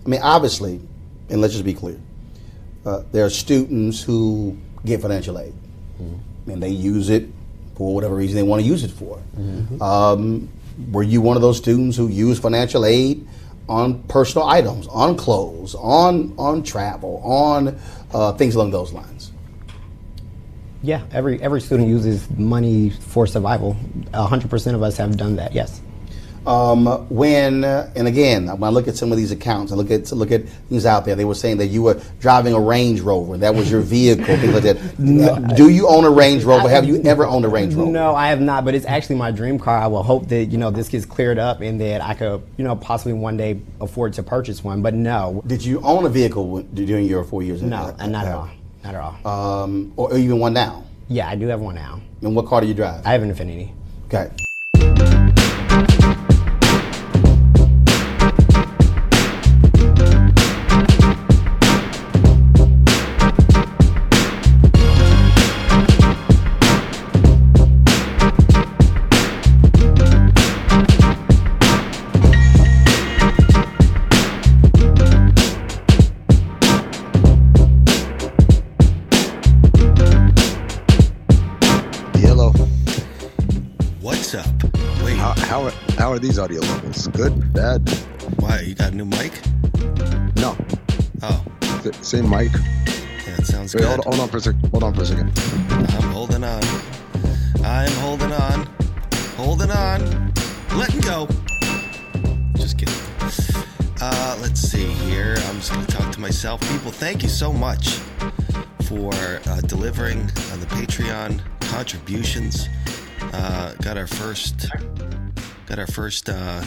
I mean, obviously, and let's just be clear, there are students who get financial aid, and they use it for whatever reason they want to use it for. Were you one of those students who used financial aid on personal items, on clothes, on travel, on things along those lines? Yeah, every student uses money for survival. 100% of us have done that, yes. And again, when I look at some of these accounts, I look at things out there, they were saying that you were driving a Range Rover, that was your vehicle, things like that. No, do you own a Range Rover? Have you ever owned a Range Rover? No, I have not, but it's actually my dream car. I will hope that, this gets cleared up and that I could, possibly one day afford to purchase one, but no. Did you own a vehicle during your 4 years? No, not at all. Not at all. Or even one now? Yeah, I do have one now. And what car do you drive? I have an Infiniti. Okay. How are these audio levels? Good? Bad? Why? You got a new mic? No. Oh. Same mic. Yeah, it sounds good. Hold on for a second. I'm holding on. Holding on. Letting go. Just kidding. Let's see here. I'm just going to talk to myself. People, thank you so much for delivering on the Patreon contributions. Got our first. Are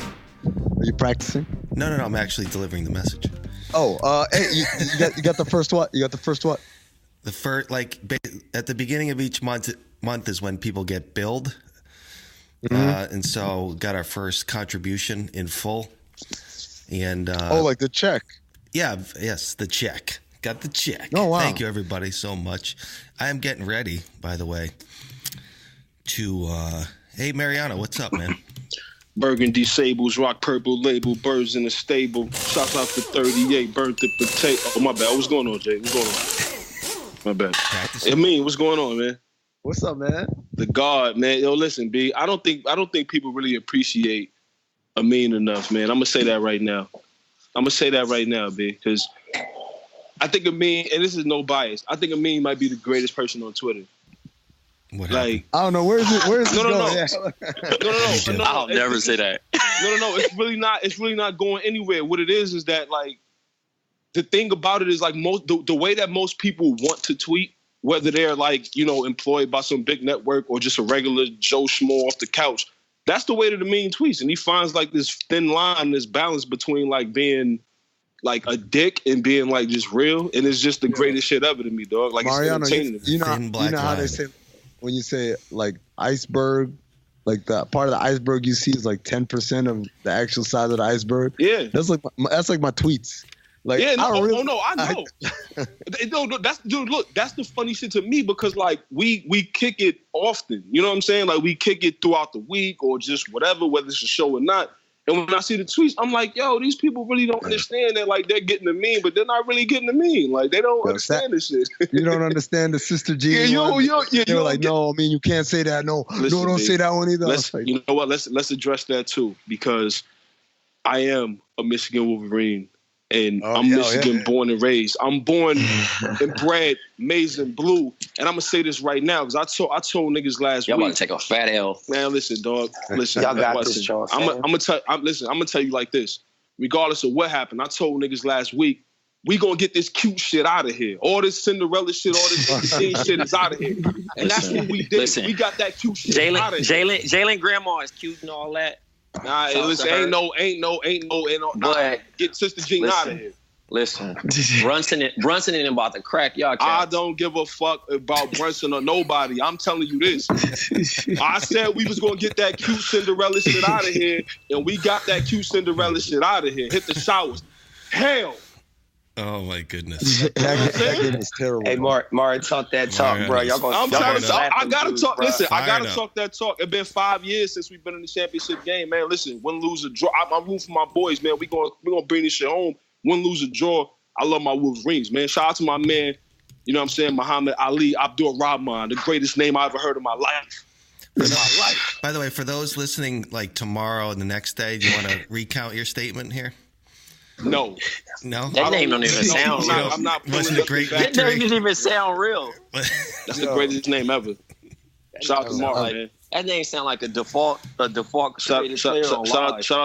you practicing? No. I'm actually delivering the message. Oh, hey, you got the first what? You got the first what? The first, at the beginning of each month is when people get billed, and so got our first contribution in full, and like the check. Yeah, yes, the check. Got the check. Oh wow! Thank you everybody so much. I am getting ready, by the way, to. Hey Mariano, what's up, man? Burgundy Sables, rock purple label, birds in the stable. Shouts out to 38, burnt the potato. Oh, my bad. What's going on, Jay? What's going on? My bad. Hey, Amin, what's going on, man? What's up, man? The God, man. Yo, listen, B. I don't think people really appreciate Amin enough, man. I'm gonna say that right now, B, because I think Amin, and this is no bias, I think Amin might be the greatest person on Twitter. I don't know. Where is it? No. I'll never say that. No. It's really not going anywhere. What it is that the thing about it is the way that most people want to tweet, whether they're employed by some big network or just a regular Joe Schmo off the couch, that's the way that Amin tweets, and he finds this thin line, this balance between being a dick and being just real, and it's just the greatest shit ever to me, dog. Mariano, it's entertaining. you know how they say. When you say iceberg, the part of the iceberg you see is 10% of the actual size of the iceberg. Yeah, that's my tweets. I know. No, that's the funny shit to me because we kick it often. You know what I'm saying? We kick it throughout the week or just whatever, whether it's a show or not. And when I see the tweets, I'm like, yo, these people really don't understand that they're getting the meme, but they're not really getting the meme. They don't understand this shit. You don't understand the Sister G. They were no, you can't say that. No, don't say that one either. You know what? Let's address that too, because I am a Michigan Wolverine. And I'm Michigan born and raised. I'm born and bred, maize and blue. And I'm gonna say this right now because I told niggas last week. Y'all about to take a fat L. Man, listen, dog. Listen, y'all got this, Charles. I'm gonna tell you like this. Regardless of what happened, I told niggas last week, we gonna get this cute shit out of here. All this Cinderella shit, all this shit is out of here. And that's what we did. Listen, we got that cute shit out of here. Jalen grandma is cute and all that. Nah, listen, ain't no. Nah, get Sister Jean out of here. Listen, Brunson and about to crack y'all. I don't give a fuck about Brunson or nobody. I'm telling you this. I said we was gonna get that cute Cinderella shit out of here, and we got that cute Cinderella shit out of here. Hit the showers. Hell. Oh my goodness. That is terrible. Hey, Mark, talk that talk, bro. Y'all gonna. I gotta talk. Listen, I gotta talk that talk. It's been 5 years since we've been in the championship game, man. Listen, win, lose, or draw. I'm rooting for my boys, man. We gonna bring this shit home. win, lose, or draw, I love my Wolverines, man. Shout out to my man, you know what I'm saying, Muhammad Ali Abdul Rahman, the greatest name I ever heard in my life. By the way, for those listening, like tomorrow and the next day, do you want to recount your statement here? No. That name don't even sound real. I'm not. Wasn't a great That name didn't even sound real. That's the greatest name ever. Shout out to Mark, man. That name sound like a default shout out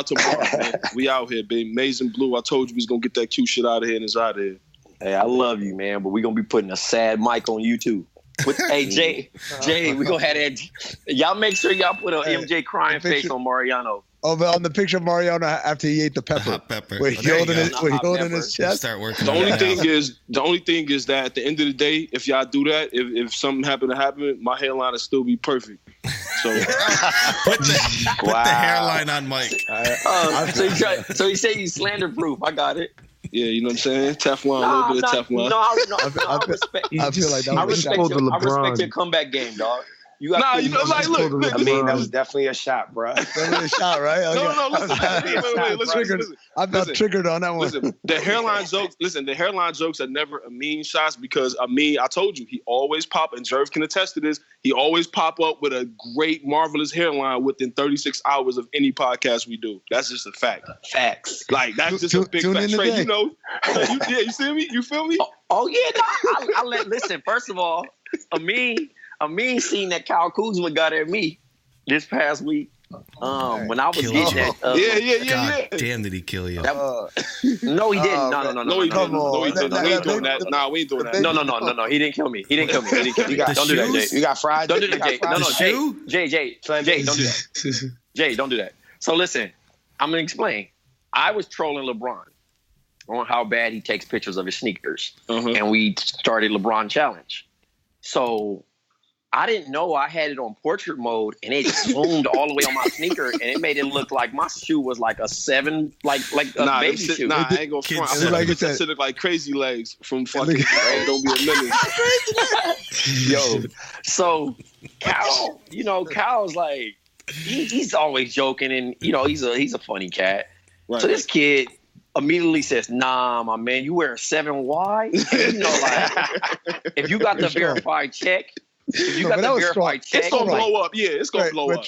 to Mark, man. We out here, baby. Amazing Blue. I told you we was gonna get that cute shit out of here, and it's out of here. Hey, I love you, man, but we gonna be putting a sad mic on YouTube. Hey, Jay, we gonna have that. Y'all make sure y'all put an MJ crying face on Mariano. Oh, but on the picture of Mariano after he ate the pepper. Hot pepper. Where he holding his chest. Start working. The only thing is that at the end of the day, if y'all do that, if something happened to happen, my hairline will still be perfect. So put the hairline on Mike. So you say you slander proof. I got it. Yeah, you know what I'm saying? Teflon, a little bit of Teflon. I respect. I feel like that I respect your comeback game, dog. Look. I mean, that was definitely a shot, bro. Definitely a shot, right? No, listen. I felt triggered on that one. Listen, the hairline jokes are never Amin shots because Amin, I told you, he always pop, and Jerv can attest to this, he always pop up with a great, marvelous hairline within 36 hours of any podcast we do. That's just a fact. Facts. Like, that's just a big fact. Trey, you know, you see me? You feel me? Oh yeah, no, listen, first of all, Amin seen that Kuzma got at me this past week. When I was getting that. Yeah. Damn, did he kill you? No, he didn't. No, he didn't. No, we ain't doing that. Nah, we ain't doing that. No. He didn't kill me. Don't do that, Jay. You got fried? Don't do that, Jay. No, Jay, don't do that. Jay, don't do that. So listen, I'm gonna explain. I was trolling LeBron on how bad he takes pictures of his sneakers, and we started LeBron Challenge. So I didn't know I had it on portrait mode, and it zoomed all the way on my sneaker, and it made it look like my shoe was like a 7, like a baby shoe. Nah, I ain't gonna front. It look like Crazy Legs from fucking Don't Be a Minute. Yo, so Cal's like, he's always joking, and he's a funny cat. Right. So this kid immediately says, "Nah, my man, you wear a 7Y." And, if you got the verified check. If you got the verified check, it's gonna blow up. Yeah, it's gonna blow up.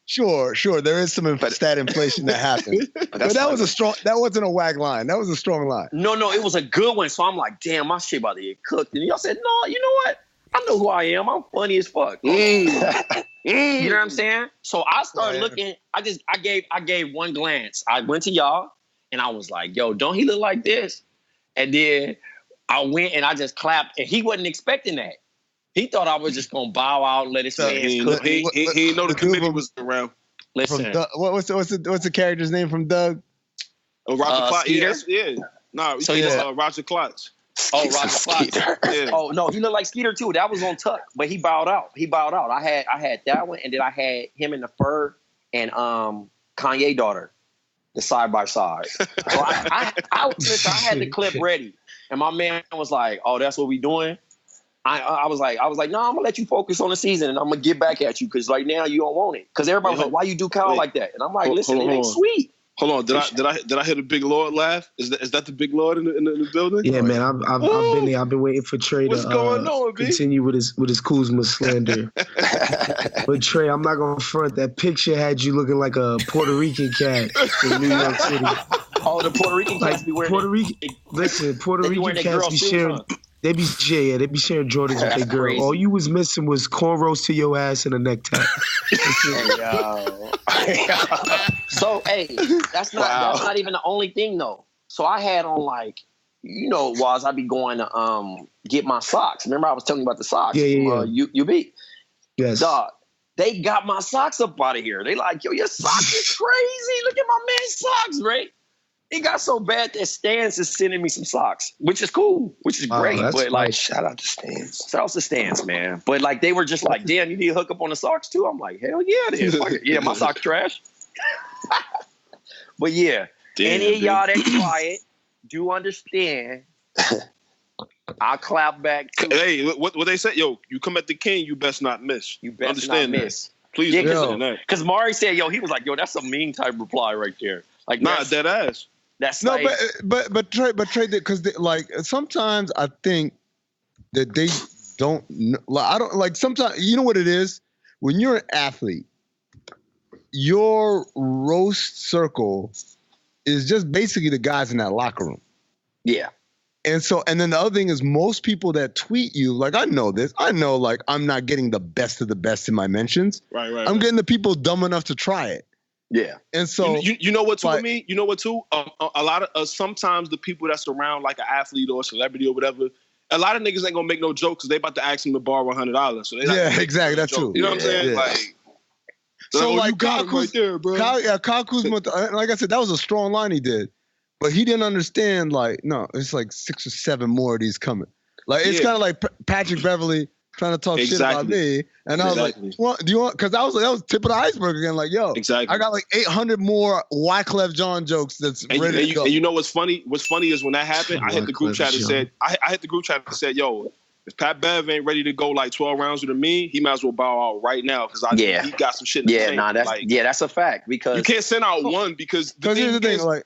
Sure. There is some stat inflation that happened, but that was a strong. That wasn't a wag line. That was a strong line. No, it was a good one. So I'm like, damn, my shit about to get cooked. And y'all said, no, you know what? I know who I am. I'm funny as fuck. You know what I'm saying? So I started looking. I gave one glance. I went to y'all, and I was like, yo, don't he look like this? And then I went and I just clapped, and he wasn't expecting that. He thought I was just gonna bow out and let his fans cook. He didn't know the committee was around. Listen, what's the character's name from Doug? Oh, Roger Klotz. Yeah. No, so Roger Klotz. Oh, Roger Klotz. Yeah. Oh no, he looked like Skeeter too. That was on Tuck, but he bowed out. I had that one, and then I had him in the fur and Kanye daughter, the side by side. So I had the clip ready, and my man was like, "Oh, that's what we doing." I was like, no, I'm gonna let you focus on the season, and I'm gonna get back at you because right now you don't want it. Because everybody was like, why you do Kyle like that? And I'm like, listen, it ain't sweet. Hold on, did I hear the Big Lord laugh? Is that the Big Lord in the building? Yeah, man, I've been there. I've been waiting for Trey to continue with his Kuzma slander. But Trey, I'm not gonna front. That picture had you looking like a Puerto Rican cat in New York City. Oh, the Puerto Rican cats be wearing Puerto Rican cats be sharing. They be sharing Jordans with their girl. Crazy. All you was missing was cornrows to your ass and a necktie. So that's not even the only thing though. So I had on Waz, I be going to get my socks. Remember I was telling you about the socks? Yeah. UB. Yes. Dog, they got my socks up out of here. They like, yo, your socks is crazy. Look at my man's socks, right? It got so bad that Stans is sending me some socks, which is cool, which is great. But shout out to Stans. Shout out to Stans, man. But they were just like, damn, you need to hook up on the socks too? I'm like, hell yeah, it is. Yeah, my socks trash. But yeah, any of y'all that quiet do understand. I'll clap back too. Hey, what they say? Yo, you come at the king, you best not miss. You best understand not miss. Please understand that. Because Mari said, yo, he was like, yo, that's a mean type reply right there. Nah, dead ass. That's no, like, but Trey, because like sometimes I think that they don't. Like, I don't like sometimes. You know what it is when you're an athlete, your roast circle is just basically the guys in that locker room. Yeah. And then the other thing is most people that tweet you, like I know this, I know like I'm not getting the best of the best in my mentions. Right. I'm getting the people dumb enough to try it. Yeah. And so you know what too with me? You know what too? A lot of sometimes the people that surround like an athlete or a celebrity or whatever, a lot of niggas ain't gonna make no joke because they about to ask them to borrow $100. So yeah, exactly. That's true. You know what I'm saying? Yeah. Like. So like you got him right there, bro. Kyle Kuzma, like I said, that was a strong line he did. But he didn't understand, like, no, it's like 6 or 7 more of these coming. Like, it's kind of like Patrick Beverly trying to talk shit about me. And I was like, do you want, because that was tip of the iceberg again. Like, yo, I got like 800 more Wyclef Jean jokes that's ready to go. And you know what's funny? What's funny is when that happened, I hit the group chat and said, I hit the group chat and said, yo, if Pat Bev ain't ready to go like 12 rounds with me, he might as well bow out right now because he got some shit in the tank. That's a fact because you can't send out one because here's the thing, like.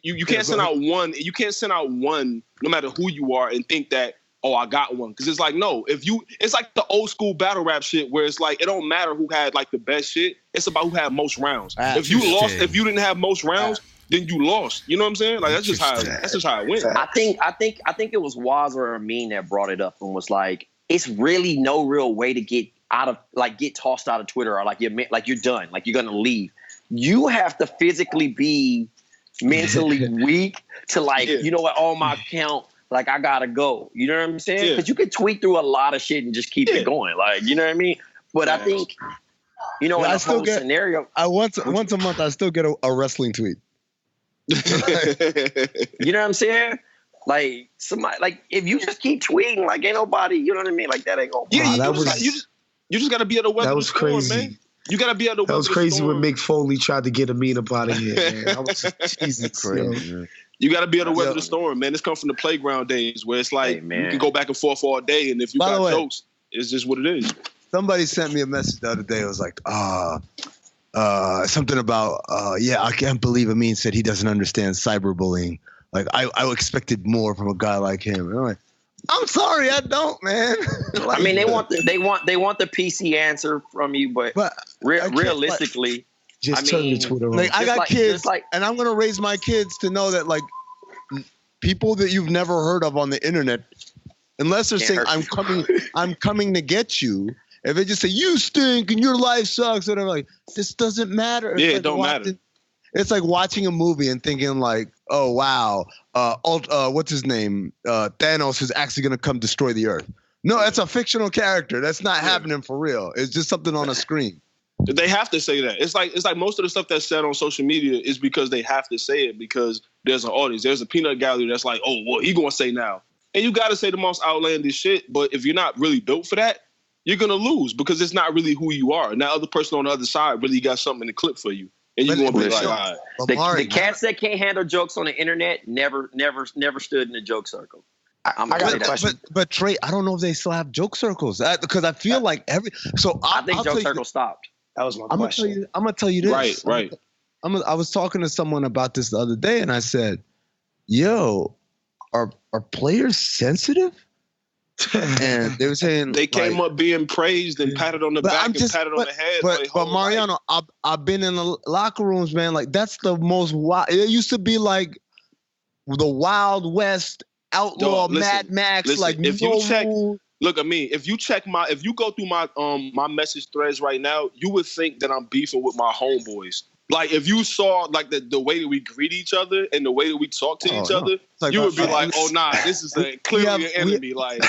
You can't send out one. You can't send out one, no matter who you are, and think that I got one. Because it's like no. It's like the old school battle rap shit where it's like it don't matter who had like the best shit. It's about who had most rounds. If you lost, if you didn't have most rounds, then you lost. You know what I'm saying? Like that's just how it went. I think it was Waz or Amin that brought it up and was like, it's really no real way to get tossed out of Twitter or like you're done, like you're gonna leave. You have to physically be mentally weak to you know what, on my account, like I gotta go. You know what I'm saying? Because you can tweet through a lot of shit and just keep it going. Like, you know what I mean? But I think, you know, in a whole scenario. Once a month, I still get a wrestling tweet. You know what I'm saying? Like somebody, like if you just keep tweeting, like ain't nobody, you know what I mean? Like that ain't gonna. Yeah, you just gotta be able to weather the storm, crazy. Man. You gotta be able to. That was crazy when Mick Foley tried to get Amin up out of here. Man. That was Jesus crazy. Man. You gotta be able to weather the storm, man. This comes from the playground days where it's like you can go back and forth all day, and if you got jokes, it's just what it is. Somebody sent me a message the other day. It was like, something about, I can't believe Amin said he doesn't understand cyberbullying. Like I expected more from a guy like him. And I'm like, I'm sorry, I don't, man. Like, I mean, they want the PC answer from you, but realistically, just turn the Twitter on. Like I got kids, and I'm gonna raise my kids to know that like people that you've never heard of on the internet, unless they're saying I'm coming to get you. If they just say you stink and your life sucks, whatever, like this doesn't matter. Yeah, it don't matter. It's like watching a movie and thinking like, oh wow, what's his name? Thanos is actually gonna come destroy the Earth. No, that's a fictional character. That's not happening for real. It's just something on a screen. They have to say that. It's like most of the stuff that's said on social media is because they have to say it because there's an audience. There's a peanut gallery that's like, oh, what he gonna say now? And you gotta say the most outlandish shit. But if you're not really built for that, you're gonna lose because it's not really who you are. And that other person on the other side really got something in the clip for you. And you're gonna be like, all right. The cats that can't handle jokes on the internet never stood in the joke circle. I got a question. But Trey, I don't know if they still have joke circles because I feel like I think joke circle stopped. That was my question. I'm gonna tell you this. Right. I was talking to someone about this the other day, and I said, "Yo, are players sensitive?" And they were saying they came up being praised and patted on the back and patted on the head. But Mariano, I've been in the locker rooms, man. Like that's the most wild. It used to be like the Wild West outlaw Mad Max. Listen, like if you check, look at me. If you go through my message threads right now, you would think that I'm beefing with my homeboys. Like if you saw like the way that we greet each other and the way that we talk to each other, like you would be like, "Oh nah, this is clearly an enemy." Like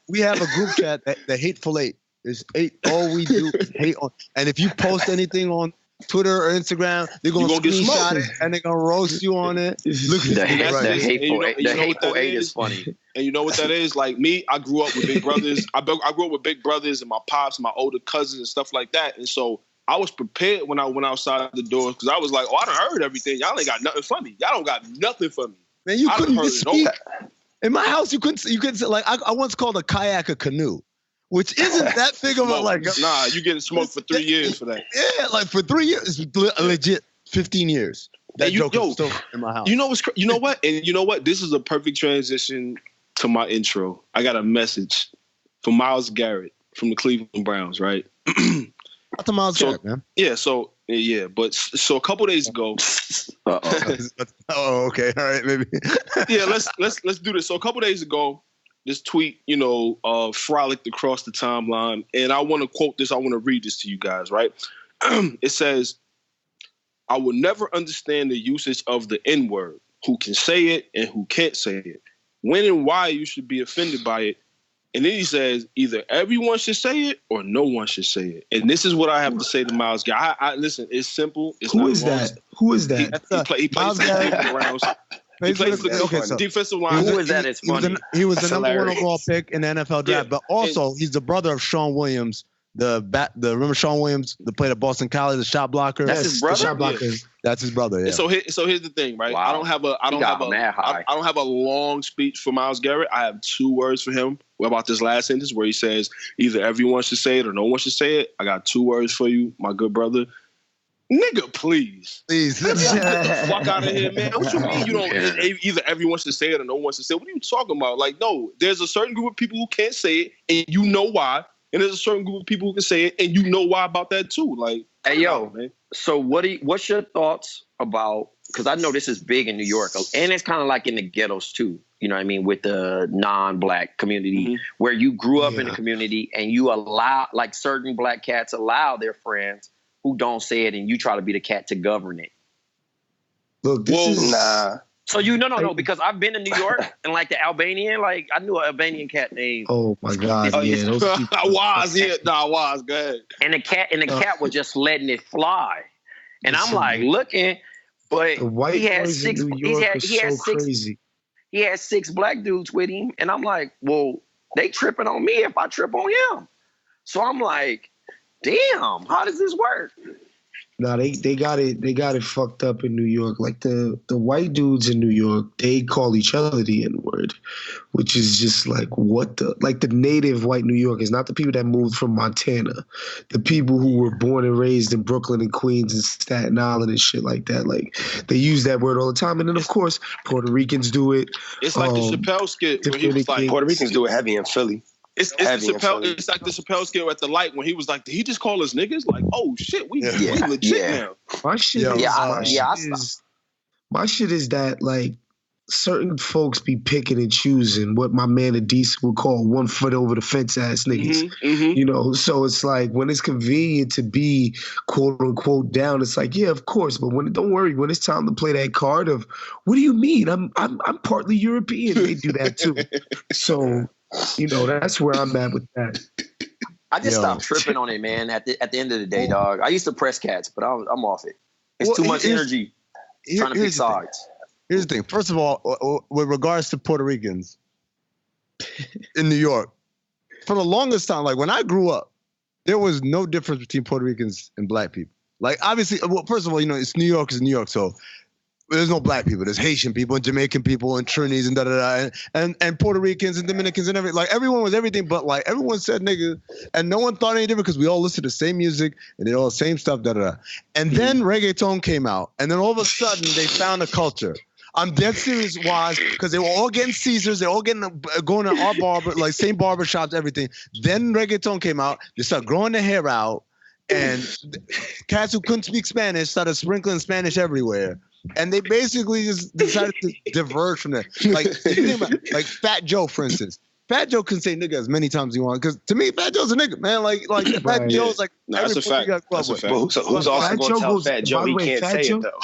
we have a group chat, the Hateful Eight. There's 8. All we do is hate on. And if you post anything on Twitter or Instagram, they're gonna screenshot it and they're gonna roast you on it. Look at the Hateful Eight is funny. And you know what that is? Like me, I grew up with big brothers. I grew up with big brothers and my pops, my older cousins and stuff like that. And so I was prepared when I went outside the doors because I was like, I done heard everything. Y'all ain't got nothing for me. Y'all don't got nothing for me. Man, you couldn't even speak. In my house, you couldn't say, like, I once called a kayak a canoe, which isn't that big of a, like. Nah, you getting smoked for 3 years for that. Yeah, like for 3 years. It's legit 15 years. That joke is still in my house. You know what? And you know what? This is a perfect transition to my intro. I got a message from Myles Garrett from the Cleveland Browns, right? Out to Myles Garrett, man. Yeah, so a couple days ago. Oh, okay. All right, maybe. Yeah, let's do this. So a couple days ago, this tweet, frolicked across the timeline, and I want to quote this. I want to read this to you guys, right? It says, "I will never understand the usage of the N-word. Who can say it and who can't say it. When and why you should be offended by it." And then he says, either everyone should say it or no one should say it. And this is what I have to say to Myles Garrett. I listen, it's simple. It's Who is that? Who is that? He plays for the Cleveland Browns. He plays for the defensive line. Who is that? It's funny. He was the number one overall pick in the NFL draft, but also he's the brother of Sean Williams. Remember Sean Williams, the player at Boston College, the shot blocker. That's his brother. Shot blocker. Yeah. That's his brother. Yeah. So here's the thing, right? Wow. I don't have a long speech for Myles Garrett. I have 2 words for him about this last sentence where he says either everyone should say it or no one should say it. I got 2 words for you, my good brother. Nigga, please. Please. Get the fuck out of here, man. What you mean you don't either everyone should say it or no one should say it? What are you talking about? Like, no, there's a certain group of people who can't say it, and you know why. And there's a certain group of people who can say it, and you know why about that too. Like, hey, yo, man. So what's your thoughts about, because I know this is big in New York, and it's kind of like in the ghettos too, you know what I mean, with the non-black community, where you grew up in the community and you allow, like certain black cats allow their friends who don't say it, and you try to be the cat to govern it. Look, this is... Nah. So no, because I've been to New York and like the Albanian, like I knew an Albanian cat named. Oh my God! Yeah, those people. I was. Go ahead. And the cat was just letting it fly, and I'm like looking, but he had 6. He had 6 black dudes with him, and I'm like, well, they tripping on me if I trip on him. So I'm like, damn, how does this work? No, they got it fucked up in New York. Like the white dudes in New York, they call each other the N-word, which is just like the native white New Yorkers, not the people that moved from Montana, the people who were born and raised in Brooklyn and Queens and Staten Island and shit like that. Like they use that word all the time, and then of course Puerto Ricans do it. It's like the Chappelle skit where he was like, Puerto Ricans do it heavy in Philly. It's like the Chappelle skit at the light when he was like, did he just call us niggas? Like, oh shit, we legit now. My shit is that like certain folks be picking and choosing what my man Haddish would call 1 foot over the fence ass niggas. You know, so it's like when it's convenient to be quote unquote down, it's like, yeah, of course. But don't worry, when it's time to play that card of what do you mean? I'm partly European. They do that too. So you know, that's where I'm at with that. I just stopped tripping on it, man. At the end of the day, dog. I used to press cats, but I'm off it. It's too much energy trying to pick sides. Here's the thing. First of all, with regards to Puerto Ricans in New York, for the longest time, like when I grew up, there was no difference between Puerto Ricans and black people. Like obviously, well, first of all, you know, it's New York is New York, so there's no black people. There's Haitian people and Jamaican people and Trinis and da-da-da and Puerto Ricans and Dominicans and everything. Like everyone was everything, but like everyone said nigga, and no one thought any different because we all listened to the same music and they all the same stuff, da-da-da. And then reggaeton came out, and then all of a sudden they found a culture. I'm dead serious, wise, because they were all getting Caesars, they're all going to our barber, like same barbershops, everything. Then reggaeton came out, they started growing their hair out, and cats who couldn't speak Spanish started sprinkling Spanish everywhere. And they basically just decided to diverge from that. Like, if you think about, like Fat Joe, for instance. Fat Joe can say nigga as many times as you want. Because to me, Fat Joe's a nigga, man. Like Fat Joe's like that's a fact. That's a fact. But who's also going to tell Fat Joe he can't say it though?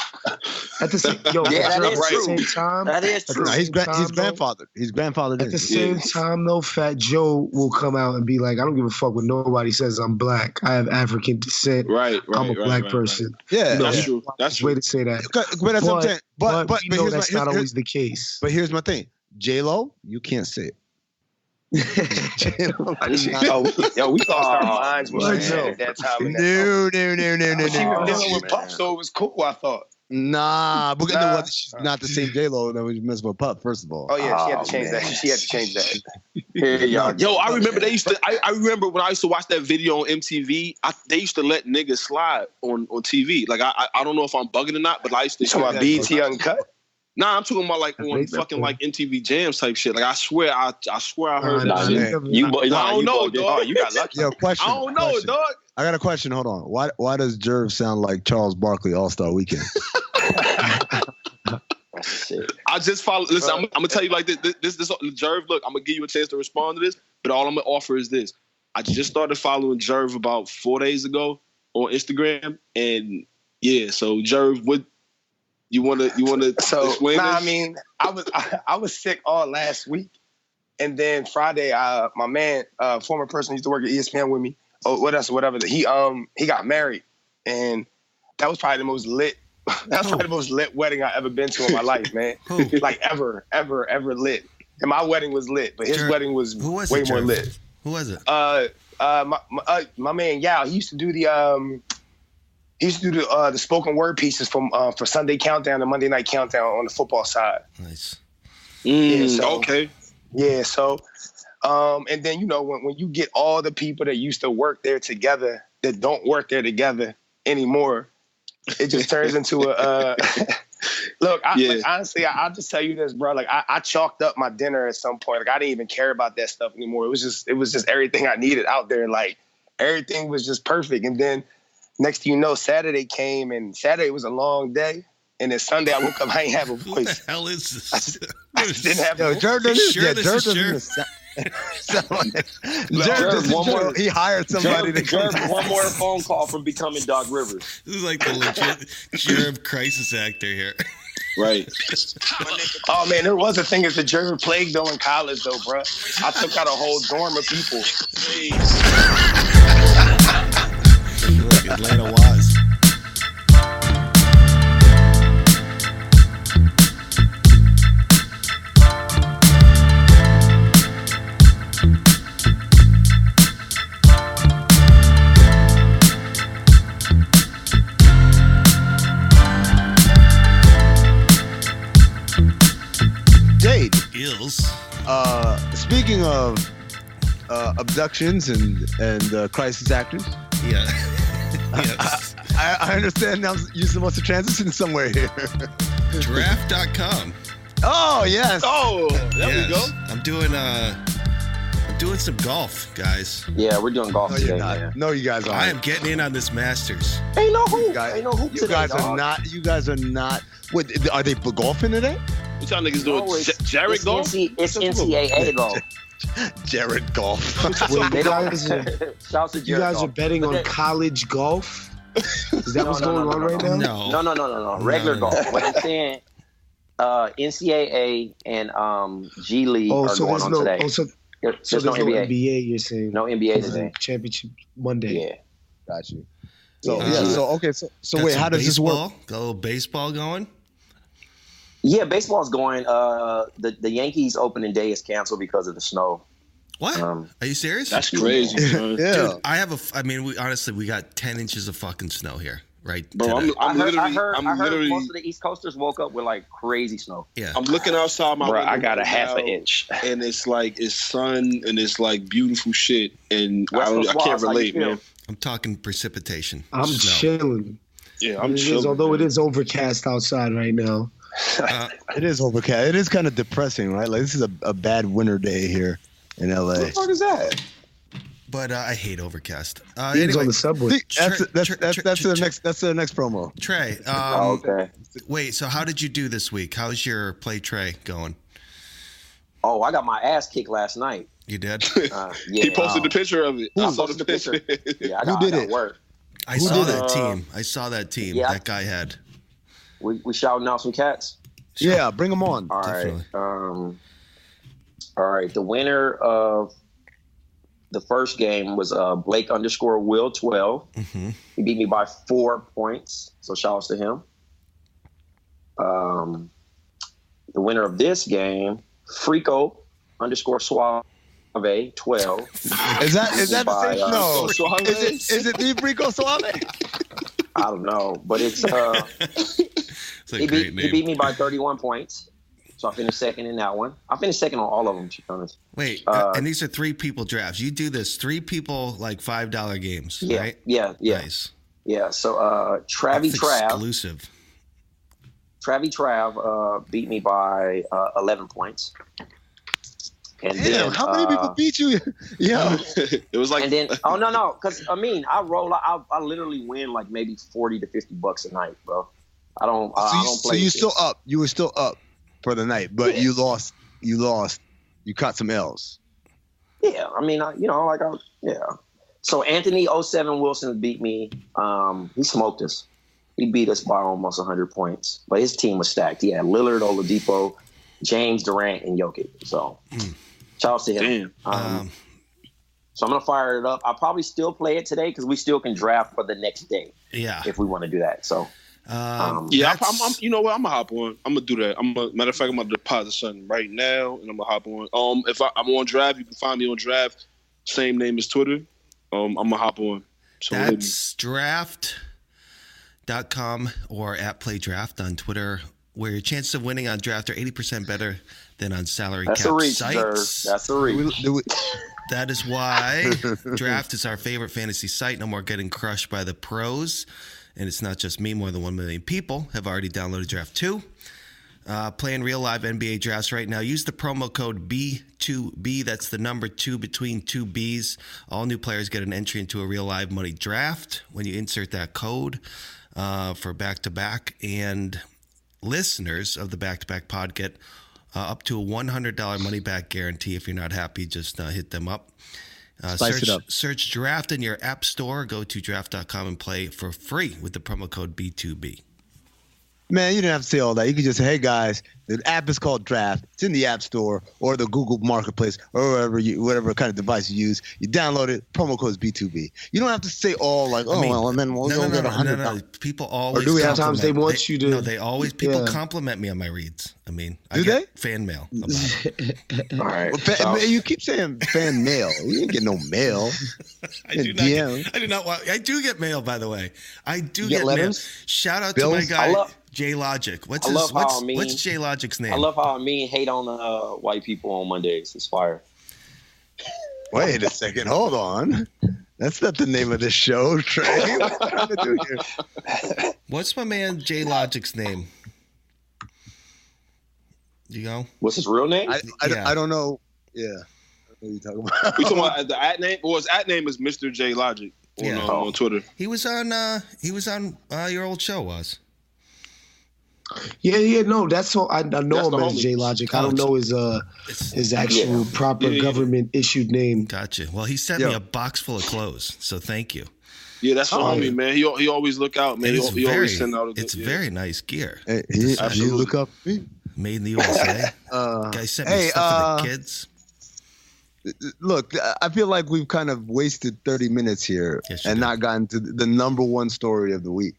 At the same, same time, that is true. He's grandfathered. He's grandfathered. At the same time, though, Fat Joe will come out and be like, I don't give a fuck what nobody says. I'm black. I have African descent. Right. I'm a black person. Yeah, you know, that's true. That's true. Way to say that. But that's what I'm saying. But you know that's not always the case. But here's my thing. J-Lo, you can't say it. We lost our minds at that time. No. She was dealing with Puff, so it was cool, I thought. Nah, but she's not the same J-Lo that was messing with Puff, first of all. Oh, yeah, she had to change that. She had to change that. Yo, I remember they used to. I remember when I used to watch that video on MTV. They used to let niggas slide on TV. Like I don't know if I'm bugging or not, but I used to. You talking about BET Uncut? Nah, I'm talking about like on fucking like MTV Jams type shit. Like I swear I heard that shit. I don't know, dog. You got lucky. Yo, question. I don't know, dog. I got a question. Hold on. Why does Jerv sound like Charles Barkley All-Star Weekend? I just follow. Listen, I'm gonna tell you like this. Jerv, look, I'm gonna give you a chance to respond to this, but all I'm gonna offer is this. I just started following Jerv about 4 days ago on Instagram, and yeah. So Jerv, what you wanna explain? I mean, I was sick all last week, and then Friday, my man, former person who used to work at ESPN with me, whatever. He got married, and that was probably the most lit. That's probably the most lit wedding I ever been to in my life, man. Like ever lit. And my wedding was lit, but his wedding was way more lit. Who was it? My man Yao. He used to do the spoken word pieces for Sunday Countdown and Monday Night Countdown on the football side. Nice. Okay. Yeah. So, and then when you get all the people that used to work there together that don't work there together anymore. It just turns into a look. Like, honestly, I'll just tell you this, bro. Like I chalked up my dinner at some point. Like I didn't even care about that stuff anymore. It was just everything I needed out there. Like everything was just perfect. And then next thing you know, Saturday came, and Saturday was a long day. And then Sunday I woke up, I ain't have a voice. What the hell is this? I just didn't have a voice. He hired somebody to come. One more phone call from becoming Doc Rivers. This is like the legit Jerv crisis actor here. Right. Oh man, there was a thing as the Jerv plague though in college though, bro. I took out a whole dorm of people. Look, Atlanta was. Speaking of abductions and crisis actors, yeah, yes. I understand now you're supposed to transition somewhere here. Draft.com. Oh yes. Oh, there we go. I'm doing some golf, guys. Yeah, we're doing golf today. Man. No, you guys aren't. I am getting in on this Masters. Ain't no hoop. Ain't no hoop You today, guys dog. are not. You guys are not. Wait, are they golfing today? What y'all niggas doing? Jared golf? It's NCAA golf. Jared golf. Wait, you guys Jared are golf. betting on college golf? Is that what's going on right now? No. Regular golf. What I'm saying, NCAA and G League are going on today. There's no NBA. You're saying no NBA today. Championship Monday. Yeah, got you. So wait, how does this work? Got a little baseball going. Yeah, baseball's going. The Yankees opening day is canceled because of the snow. What? Are you serious? That's crazy. Yeah. Dude, we got 10 inches of fucking snow here, right? Bro, I heard most of the East Coasters woke up with like crazy snow. Yeah. I'm looking outside my window. I got a half an inch. And it's like, it's sun and it's like beautiful shit. And I can't relate, man. I'm talking precipitation. I'm chilling. Yeah, I'm chilling. Although it is overcast outside right now. It is overcast. It is kind of depressing, right? Like this is a bad winter day here in LA. What the fuck is that? But I hate overcast. Anyway, on the subway. That's the next promo. Trey. Okay. Wait. So how did you do this week? How's your play Trey going? Oh, I got my ass kicked last night. You did? Yeah. He posted the picture of it. I posted the picture. Yeah, Who did it? Work. I saw that team. I saw that team. Yeah. That guy had. We shouting out some cats. Yeah, bring them on. All Definitely. right. All right. The winner of the first game was Blake _Will 12. Mm-hmm. He beat me by 4 points. So shout outs to him. The winner of this game, Frico _Suave 12. Is that the same? No. Is it the Frico Suave? I don't know, but it's It's a great name. He beat me by 31 points. So I finished second in that one. I finished second on all of them, to be honest. Wait, and these are 3 people drafts. You do this 3 people like $5 games, right? Yeah. Nice. Yeah. So Travie exclusive. Trav beat me by 11 points. And Damn, then, how many people beat you? Yeah. It was like. And then, no, because I mean, I literally win like maybe $40 to $50 a night, bro. I don't play. So you still up? You were still up for the night, but you lost. You caught some L's. Yeah, I mean, yeah. So Anthony 07 Wilson beat me. He smoked us. He beat us by almost 100 points, but his team was stacked. He had Lillard, Oladipo, James Durant, and Jokic. So, shout out to him. So I'm gonna fire it up. I'll probably still play it today because we still can draft for the next day. Yeah, if we want to do that. So, I'm you know what? I'm gonna hop on. I'm gonna do that. Matter of fact, I'm gonna deposit something right now, and I'm gonna hop on. If I'm on Draft, you can find me on Draft. Same name as Twitter. I'm gonna hop on. So that's draft.com or @playdraft on Twitter, where your chances of winning on Draft are 80% better than on salary cap sites. That's a reach. That is why Draft is our favorite fantasy site. No more getting crushed by the pros. And it's not just me. More than 1 million people have already downloaded Draft 2. Playing real live NBA drafts right now. Use the promo code B2B. That's the number 2 between 2 B's. All new players get an entry into a real live money draft when you insert that code for back-to-back. And listeners of the back-to-back pod get up to a $100 money-back guarantee. If you're not happy, just hit them up. Search Draft in your app store. Go to draft.com and play for free with the promo code B2B. Man, you didn't have to say all that. You could just say, hey, guys, the app is called Draft. It's in the App Store or the Google Marketplace or whatever kind of device you use. You download it. Promo code is B2B. You don't have to say all like, and then we'll get $100. No. People always. Or do we have times they want you to? No, they always. People compliment me on my reads. I mean, I get fan mail about it. All right. Well, you keep saying fan mail. You didn't get no mail. I do not want. I do get mail, by the way. I do get letters. Mail. Shout out to my guy. J Logic. What's J Logic's name? I love how Amin hate on white people on Mondays. It's fire. Wait a second. Hold on. That's not the name of this show, Trey. What are you trying to do here? What's my man J Logic's name? You know? What's his real name? I don't know. Yeah. What are you talking about? You talking about the at name? Well, his at name is Mr. J Logic on Twitter. He was on your old show, was. Yeah, no, that's all. I know him as J Logic. I don't know his actual proper government issued name. Gotcha. Well, he sent me a box full of clothes, so thank you. Yeah, that's the homie, man. He always look out, man. He always send out. It's very nice gear. Hey, you look up me. Made in the USA. Guy sent me stuff for the kids. Look, I feel like we've kind of wasted 30 minutes here and not gotten to the number one story of the week.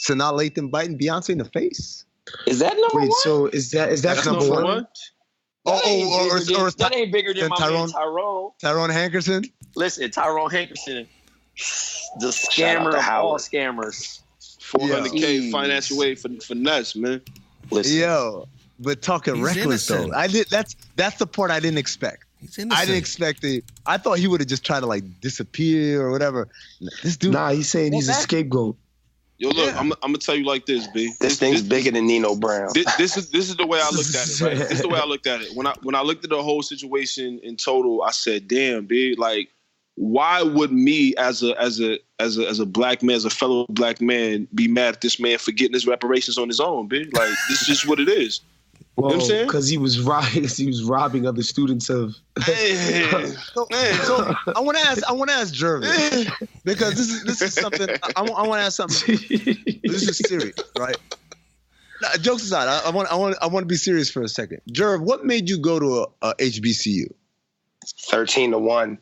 Sanaa Lathan biting Beyonce in the face. Is that number one? So is that number one? That ain't bigger than my man Tyrone. Tyrone Hankerson. Listen, Tyrone Hankerson, the scammer of all scammers. 400K financial way for finesse, man. Listen. Yo, but talking reckless though. That's the part I didn't expect. I didn't expect I thought he would have just tried to like disappear or whatever. This dude. Nah, he's saying he's a scapegoat. Yo, look, I'm gonna tell you like this, B. This thing's bigger than Nino Brown. This is the way I looked at it. Right? This is the way I looked at it. When I looked at the whole situation in total, I said, "Damn, B. Like, why would me as a black man, as a fellow black man, be mad at this man for getting his reparations on his own, B? Like, this is just what it is." Well, you know what I'm saying? Because he was robbing other students of. So I want to ask Jervay because this is something I want to ask something. This is serious, right? Now, jokes aside, I want to be serious for a second. Jerv, what made you go to a HBCU? 13-1.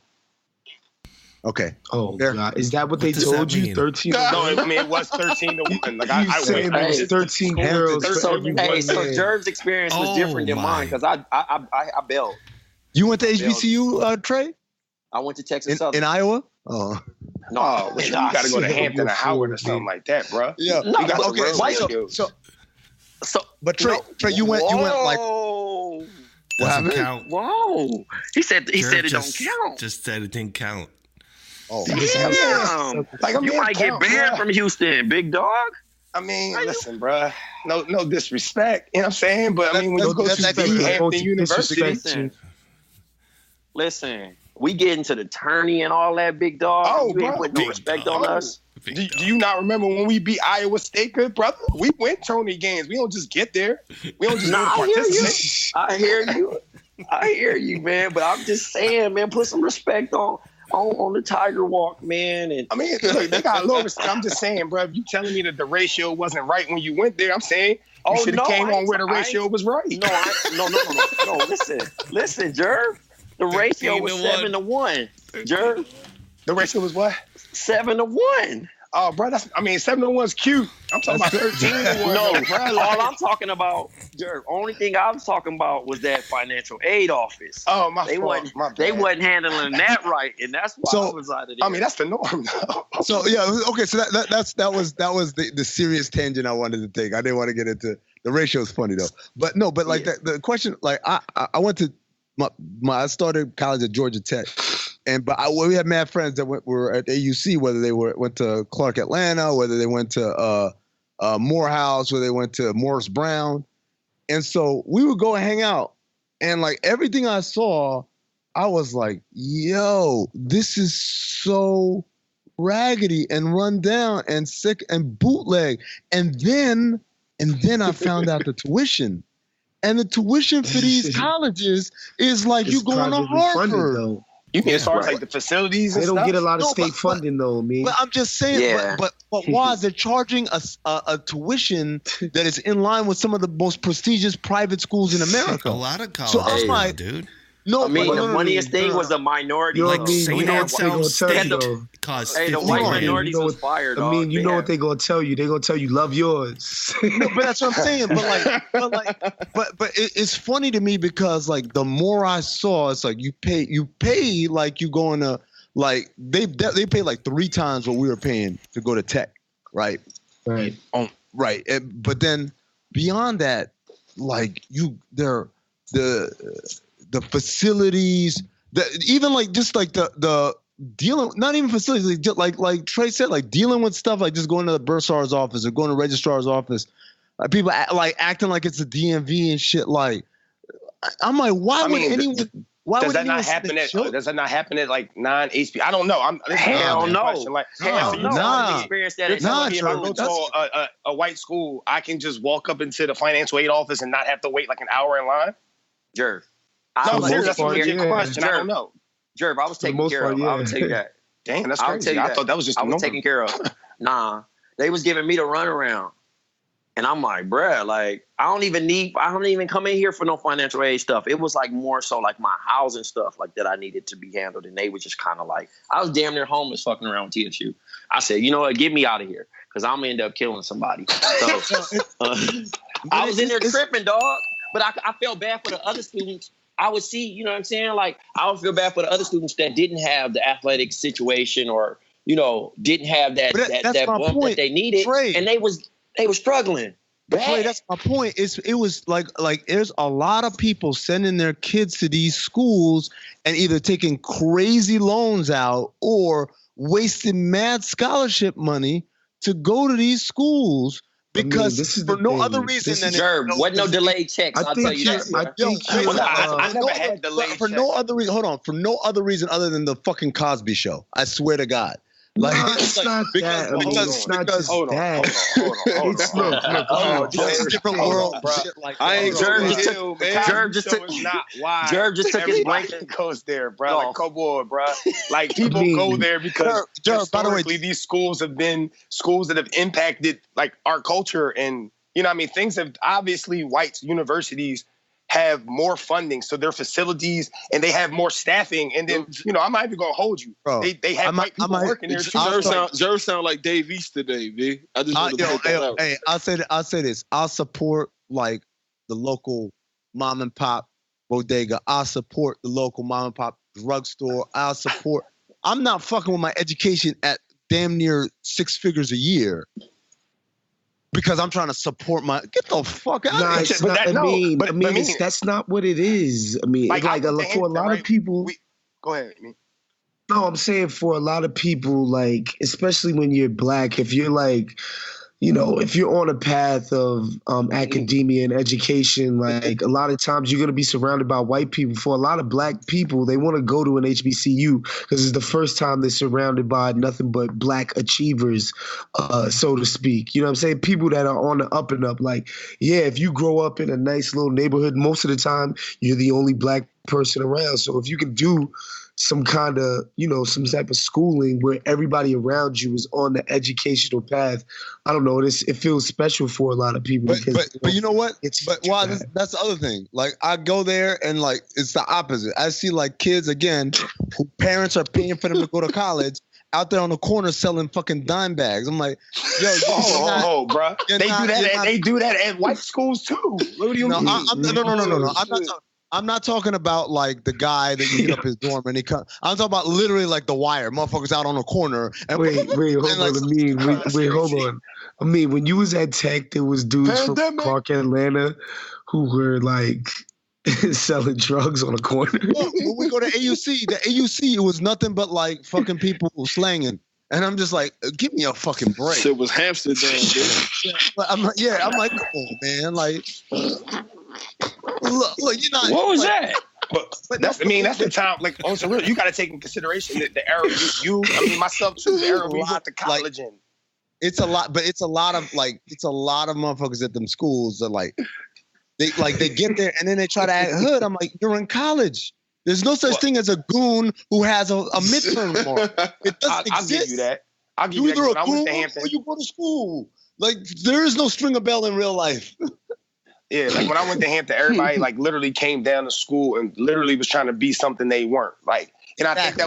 Okay. Oh God, is that what they told you? 13. No, I mean it was 13-1. Like I saying it was 13 girls. So Jerv's experience was different than mine because I bailed. You went to HBCU, Trey? I went to Texas Southern in Iowa. Oh no, you got to go to Hampton or Howard or something like that, bro. Yeah. No, But Trey, you went like. Doesn't count. Whoa! He said it don't count. Just said it didn't count. Oh, damn! Like, you might get banned from Houston, big dog. I mean, listen, bro. No disrespect. You know what I'm saying? But I mean, when you go to Hampton University, listen, we get into the tourney and all that, big dog. Oh, you ain't put no respect on us. Do you not remember when we beat Iowa State, good brother? We win tourney games. We don't just get there. We don't just participate. I hear you, man. But I'm just saying, man, put some respect on the Tiger Walk, man. And I mean, look, they got low respect. I'm just saying, bro. If you telling me that the ratio wasn't right when you went there, I'm saying you should have came on where the ratio was right. No. Listen, Jerv. The ratio was 7-1. Jerv. The ratio was what? 7-1. Oh, bro, 7-1 is cute. I'm talking about 13-1. No, bro, all I'm talking about, Jerv, only thing I was talking about was that financial aid office. Oh, my fault. They wasn't handling that right, and that's why I was out of there. I mean, that's the norm, though. So yeah, okay. So that was the serious tangent I wanted to take. I didn't want to get into the ratio. Is funny though, but like the question, like I went to I started college at Georgia Tech. But we had mad friends that were at AUC, whether they went to Clark Atlanta, whether they went to Morehouse, whether they went to Morris Brown. And so we would go and hang out. And like everything I saw, I was like, yo, this is so raggedy and run down and sick and bootleg. And then I found out the tuition. And the tuition for these colleges is like you going to Harvard. You mean as far as like the facilities and stuff? They don't get a lot of state funding though, man. But I'm just saying, but why they're charging a tuition that is in line with some of the most prestigious private schools in America. A lot of colleges, so I'm like, dude. No, I mean, the funniest thing was the minority. You know what the white minorities was fired. I mean, you know what they gonna tell you? They gonna tell you love yours. No, but that's what I'm saying. But it's funny to me because like the more I saw, it's like you pay like you going to like they pay like 3 times what we were paying to go to Tech, right? Right. Right. But then beyond that, like the facilities, even like just like the dealing, not even facilities, like Trey said, like dealing with stuff, like just going to the bursar's office or going to registrar's office, people acting like it's a DMV and shit. Like, I'm like, does that not happen at like non-HB? I don't know. Hell no. Like, hell no. Experience that if I go to a white school, I can just walk up into the financial aid office and not have to wait like an hour in line? Jerv. No, seriously, that's a legit question. I don't know. Jerv, I was taken care of. I would tell you that. Damn, that's crazy. I thought that was just I was taken care of. Nah, they was giving me the runaround. And I'm like, bruh, like, I don't even come in here for no financial aid stuff. It was like more so like my housing stuff like that I needed to be handled. And they was just kind of like, I was damn near homeless fucking around with TSU. I said, you know what, get me out of here. Because I'm going to end up killing somebody. So I was in there tripping, dog. But I felt bad for the other students. I would see, you know what I'm saying? Like, I would feel bad for the other students that didn't have the athletic situation or, you know, didn't have that bump that they needed. Trey. And they were struggling. Trey, that's my point. It was like there's a lot of people sending their kids to these schools and either taking crazy loans out or wasting mad scholarship money to go to these schools. Because for no other reason than wasn't no delayed checks. I'll tell you that. I never had delayed checks. For no other reason. Hold on. For no other reason other than the fucking Cosby Show. I swear to God. Like, it's not that. It's not just that. It's look. This is a different world, bro. I ain't Jerv just took not why. Jerv just took his blanket. Goes there, bro. Like, come on, bro. Like, people go there because historically these schools have been schools that have impacted like our culture, and you know, I mean, things have obviously white universities have more funding, so their facilities and they have more staffing, and then you know, I'm not even gonna hold you. Bro, they have white people working there too. Jerv sound like Dave East today, V. I just want to point that out. Hey, I'll say this. I'll support like the local mom and pop bodega. I'll support the local mom and pop drugstore. I'm not fucking with my education at damn near 6 figures a year. because I'm trying to support my. Get the fuck out of here. But that's not what it is. I mean, like for a lot of people. Go ahead. I mean. No, I'm saying for a lot of people, like, especially when you're black, if you're like, you know, if you're on a path of academia and education, like a lot of times you're going to be surrounded by white people. For a lot of black people, they want to go to an HBCU because it's the first time they're surrounded by nothing but black achievers, so to speak. You know what I'm saying? People that are on the up and up. Like, yeah, if you grow up in a nice little neighborhood, most of the time you're the only black person around. So if you can do some kind of, you know, some type of schooling where everybody around you is on the educational path, I don't know, it feels special for a lot of people. But you know what? That's the other thing. Like, I go there and, like, it's the opposite. I see, like, kids, again, who parents are paying for them to go to college, out there on the corner selling fucking dime bags. I'm like, yo, bro. They do that at white schools too. What do you mean? No. I'm not talking about like the guy that you hit up his dorm and he come. I'm talking about literally like The Wire, motherfuckers out on the corner. And wait, hold on. I mean, when you was at Tech, there was dudes from Clark, Atlanta, who were like selling drugs on the corner. When we go to AUC, it was nothing but like fucking people slanging. And I'm just like, give me a fucking break. Shit was Amsterdam, dude. I'm like, come on, man. Like, look, you're not. What was that? But that's the time. Like, on some real, you got to take in consideration that the era myself too. The era we went to college in. It's a lot, but it's a lot of motherfuckers at them schools that like, they get there and then they try to act hood. I'm like, you're in college. There's no such thing as a goon who has a midterm tomorrow. It doesn't exist. I'll give you that. I'll give you that. Either a goon or you go to school. Like, there is no Stringer Bell in real life. Yeah, like when I went to Hampton, everybody like literally came down to school and literally was trying to be something they weren't. Like, and I think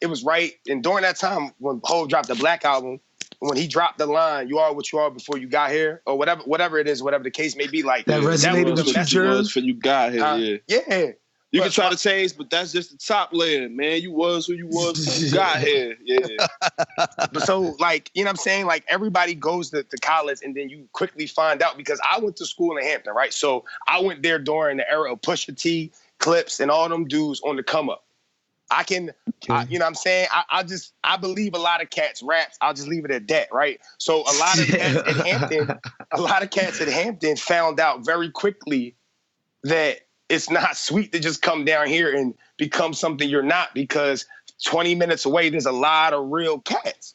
it was right. And during that time when Hov dropped the Black album, when he dropped the line, "You are what you are before you got here," or whatever it is, whatever the case may be, like that resonated with you, Jervay? For you got here, yeah. You can try to change, but that's just the top layer, man. You was who you was when you got here. Yeah. But so, like, you know what I'm saying? Like, everybody goes to college and then you quickly find out, because I went to school in Hampton, right? So I went there during the era of Pusha T, Clips, and all them dudes on the come up. You know what I'm saying? I believe a lot of cats raps. I'll just leave it at that, right? So a lot of cats at Hampton found out very quickly that it's not sweet to just come down here and become something you're not, because 20 minutes away, there's a lot of real cats.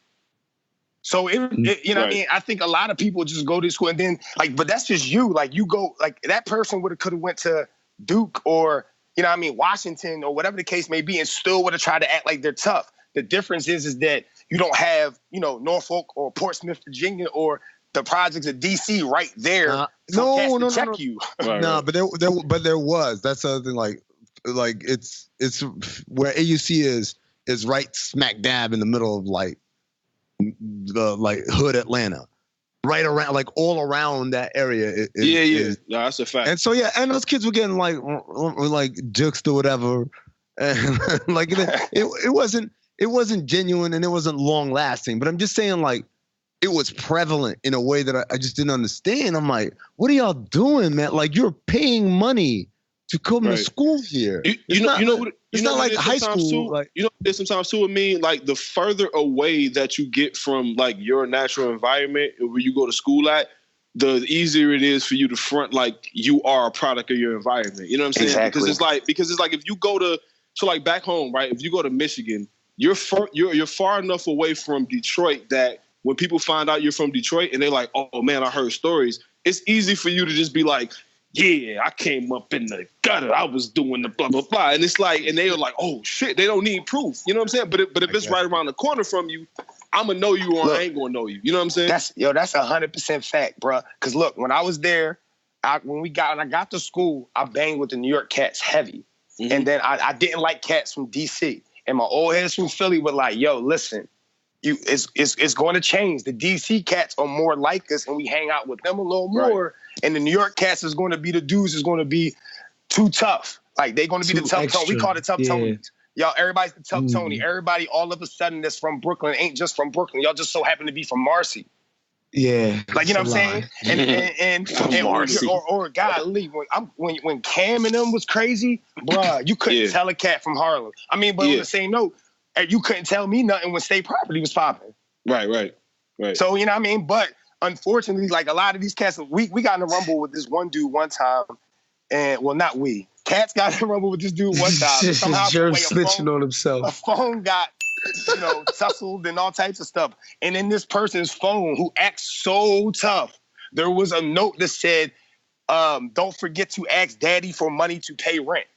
So, you know what I mean? I think a lot of people just go to school and then, like, but that's just you. Like, you go, like, that person could have went to Duke or, you know what I mean, Washington or whatever the case may be, and still would have tried to act like they're tough. The difference is that you don't have, you know, Norfolk or Portsmouth, Virginia, or the projects of DC right there. No. Check you. No, but there was. That's the other thing. Like it's where AUC is right smack dab in the middle of like the hood Atlanta, right around, like all around that area. No, that's a fact. And so and those kids were getting like jukes or whatever, and like it wasn't genuine and it wasn't long lasting. But I'm just saying, like, it was prevalent in a way that I just didn't understand. I'm like, what are y'all doing, man? Like, you're paying money to come to school here. It's not like high school. Too, like, you know, there's sometimes too, I mean, like, the further away that you get from like your natural environment where you go to school at, the easier it is for you to front like you are a product of your environment. You know what I'm saying? Exactly. Because it's like if you go to like back home, right? If you go to Michigan, you're far enough away from Detroit that when people find out you're from Detroit and they're like, oh man, I heard stories, it's easy for you to just be like, yeah, I came up in the gutter, I was doing the blah, blah, blah. And it's like, and they were like, oh shit, they don't need proof. You know what I'm saying? But if it's right around the corner from you, I'm going to know you or I ain't going to know you. You know what I'm saying? That's 100% fact, bro. Because look, when I was there, when I got to school, I banged with the New York cats heavy. Mm-hmm. And then I didn't like cats from DC. And my old heads from Philly were like, yo, listen, it's going to change. The DC cats are more like us, and we hang out with them a little more. Right. And the New York cats is going to be the dudes is going to be too tough. Like, they're going to be the tough Tony. We call it tough Tonys. Y'all, everybody's the tough Tony. Everybody all of a sudden that's from Brooklyn ain't just from Brooklyn. Y'all just so happen to be from Marcy. Yeah. Like, you know what I'm saying? And or golly, when Cam and them was crazy, bruh, you couldn't tell a cat from Harlem. I mean, but on the same note, you couldn't tell me nothing when State Property was popping. Right. So, you know what I mean? But unfortunately, like a lot of these cats, we got in a rumble with this one dude one time, and well, not we. Cats got in a rumble with this dude one time. Somehow, snitching on himself. A phone got, tussled and all types of stuff. And in this person's phone, who acts so tough, there was a note that said, "Don't forget to ask Daddy for money to pay rent."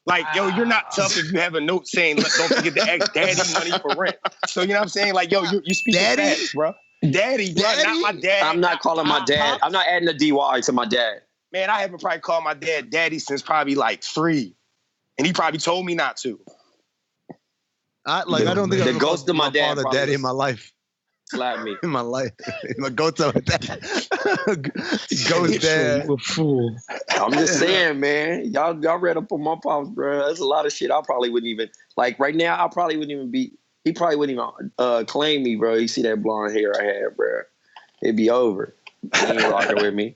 Like, yo, you're not tough if you have a note saying, "Don't forget to ask Daddy money for rent." So you know what I'm saying? Like, yo, you speak facts, bro. Daddy, bro, not my dad. I'm not calling my dad. I'm not adding a DY to my dad. Man, I haven't probably called my dad Daddy since probably like 3, and he probably told me not to. I don't think the ghost of my dad, father, daddy in my life. Slap me in my life. My ghost of my dad. Ghost dad. You a fool. I'm just saying, man. Y'all read up on my pops, bro. There's a lot of shit I probably wouldn't even like right now. I probably wouldn't even be. He probably wouldn't even claim me, bro. You see that blonde hair I had, bro? It'd be over. He ain't rocking with me.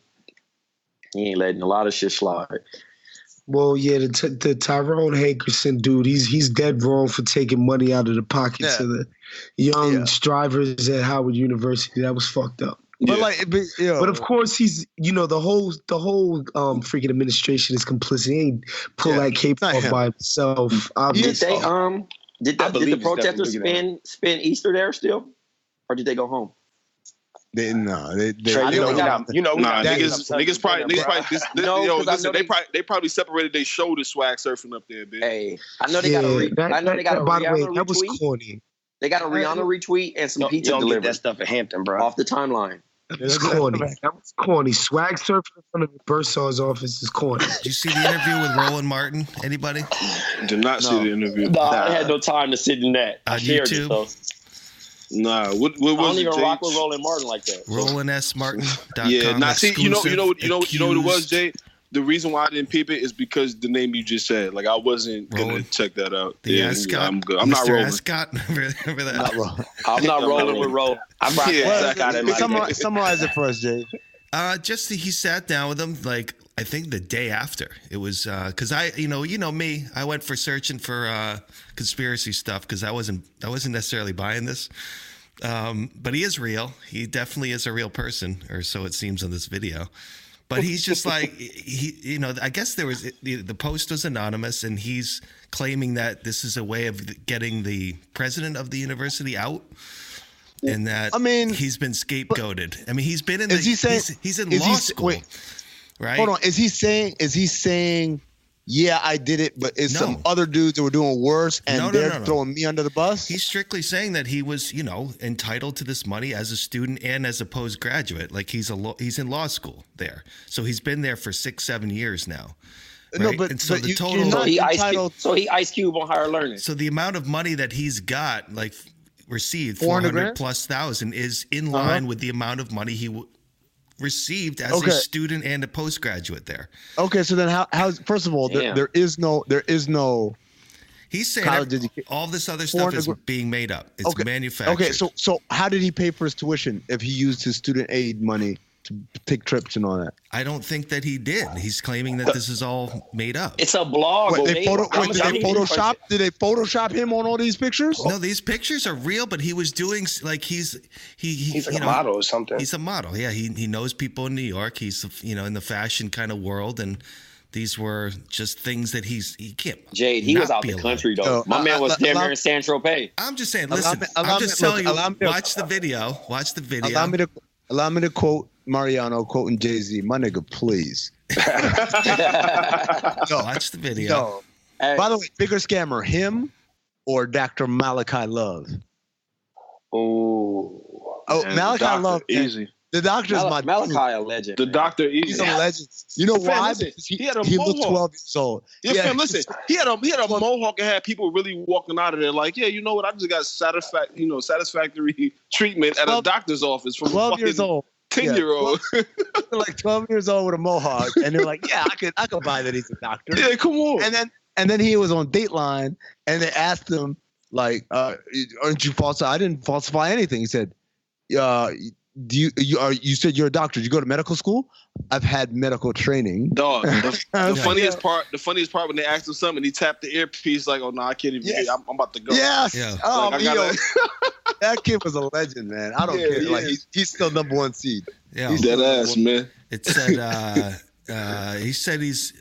He ain't letting a lot of shit slide. Well, yeah, the Tyrone Hankerson dude, he's dead wrong for taking money out of the pockets of the young strivers at Howard University. That was fucked up. But but of course he's the whole freaking administration is complicit. He ain't pull that cape off by himself. Did the protesters spend Easter there still, or did they go home? Niggas probably separated their shoulder swag surfing up there, bitch. Hey, I know they got a by the way, retweet. that was corny. They got a Rihanna retweet and some pizza delivered. That stuff at Hampton, bro. Off the timeline. It's corny. That was corny. Swag surfing in front of the Bursar's office is corny. Did you see the interview with Roland Martin? Anybody? Did not see the interview. No, I had no time to sit in that. On YouTube? Nah, what I don't even rock with Roland Martin like that. RolandSMartin.com. Yeah, nah. See, you know what it was, Jay. The reason why I didn't peep it is because the name you just said. Like, I wasn't gonna check that out. I'm good. I'm not rolling. Remember that? I'm not rolling with Roland. I'm rocking out in my summarize it for us, Jay. He sat down with him like I think the day after. It was because you know me. I went for searching for conspiracy stuff because I wasn't necessarily buying this. But he is real. He definitely is a real person, or so it seems on this video. But he's just like I guess there was the post was anonymous, and he's claiming that this is a way of getting the president of the university out. And that he's been scapegoated. I mean, he's been in he's in law school. Right? Hold on. Is he saying, yeah, I did it, but it's some other dudes that were doing worse and they're throwing me under the bus? He's strictly saying that he was, entitled to this money as a student and as a postgraduate. Like he's in law school there. So he's been there for 6-7 years now. Right? No, but, and so the total so he Ice Cube on higher learning. So the amount of money that he's got, like received, 400,000+, is in line with the amount of money he received as a student and a postgraduate there. Okay, so then how first of all, there is no. He's saying all this other stuff is being made up. It's manufactured. Okay, so how did he pay for his tuition if he used his student aid money to take trips and all that? I don't think that he did. He's claiming that this is all made up. It's a blog. Did they Photoshop him on all these pictures? No, these pictures are real, but he was doing like he's like a model or something. He's a model. Yeah, he knows people in New York. He's in the fashion kind of world, and these were just things that he can't. Jade, he was out the country though. My man was damn near in San Tropez. I'm just saying. Listen, I'm just telling you. Watch the video. Watch the video. Allow me to quote Mariano quoting Jay-Z. My nigga, please. Watch the video. No. Hey. By the way, bigger scammer, him or Dr. Malachi Love? Malachi Love. Easy. The doctor's Malachi a legend. The doctor, easy. He's a legend. You know why? He had a he mohawk. looked 12 years old. Yeah, fam, listen. He had a mohawk and had people really walking out of there like, yeah, you know what? I just got satisfactory treatment at a doctor's office from 12 years old. 10-year-old. Like 12 years old with a mohawk, and they're like, yeah, I could buy that he's a doctor. Yeah, come on. And then he was on Dateline, and they asked him like, aren't you falsify? I didn't falsify anything. He said, you said you're a doctor. Did you go to medical school? I've had medical training. Dog. The funniest part when they asked him something, he tapped the earpiece like, "Oh no, I can't even hear. I'm about to go." Yes. Yeah. Oh, like, that kid was a legend, man. I don't care. Like he's still number 1 seed. Yeah. He's Dead ass, man. It said he said he's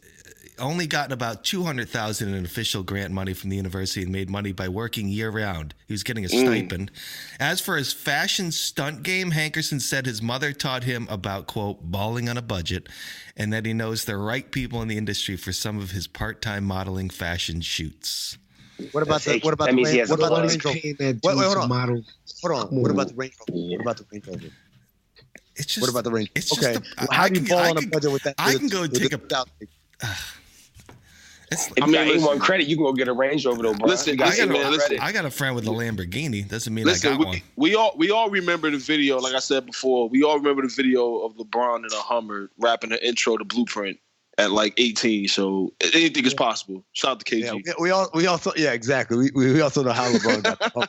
only gotten about $200,000 in official grant money from the university and made money by working year-round. He was getting a stipend. As for his fashion stunt game, Hankerson said his mother taught him about, quote, balling on a budget, and that he knows the right people in the industry for some of his part-time modeling fashion shoots. What about the Range Rover? Hold on. What about the Range Rover? It's just, what about the Range Rover? It's just okay. How do you fall on a budget with that? I can go take a... If you got anyone credit, you can go get a Range Rover though, bro. Listen, I got a friend with a Lamborghini. Doesn't mean I got one. We all remember the video, like I said before. We all remember the video of LeBron in a Hummer rapping the intro to Blueprint at like 18. So anything is possible. Shout out to KG. Yeah, we also exactly. We also know how LeBron got the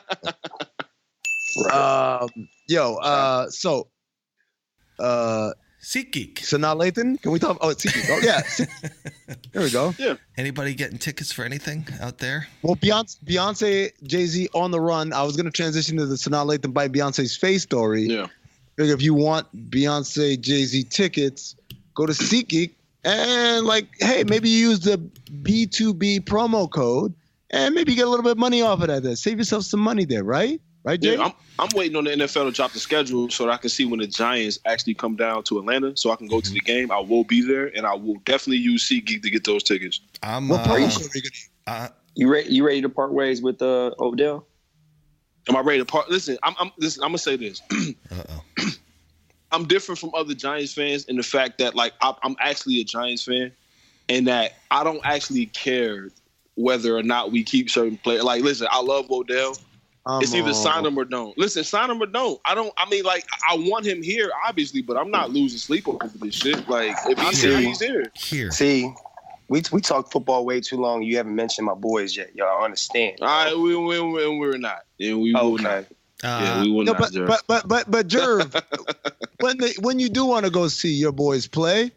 Hummer. SeatGeek. Sanaa Lathan? Can we talk? Oh, it's SeatGeek. Oh, yeah. There we go. Yeah. Anybody getting tickets for anything out there? Well, Beyonce, Jay-Z on the run. I was going to transition to the Sanaa Lathan by Beyonce's face story. Yeah. If you want Beyonce, Jay-Z tickets, go to SeatGeek and hey, maybe use the B2B promo code and maybe get a little bit of money off of that. There. Save yourself some money there, right? Right, Jay? Yeah, I'm waiting on the NFL to drop the schedule so that I can see when the Giants actually come down to Atlanta so I can go to the game. I will be there, and I will definitely use SeatGeek to get those tickets. You ready to part ways with Odell? Am I ready to part? Listen, I'm gonna say this. I'm different from other Giants fans in the fact that I'm actually a Giants fan, and that I don't actually care whether or not we keep certain players. Listen, I love Odell. It's either sign him or don't. Listen, sign him or don't. I want him here, obviously, but I'm not losing sleep over this shit. If he's here, he's here. See, we talked football way too long. You haven't mentioned my boys yet. Y'all understand? All right, we're not. And we will not. We will not, Jerv. But Jerv, when you do want to go see your boys play,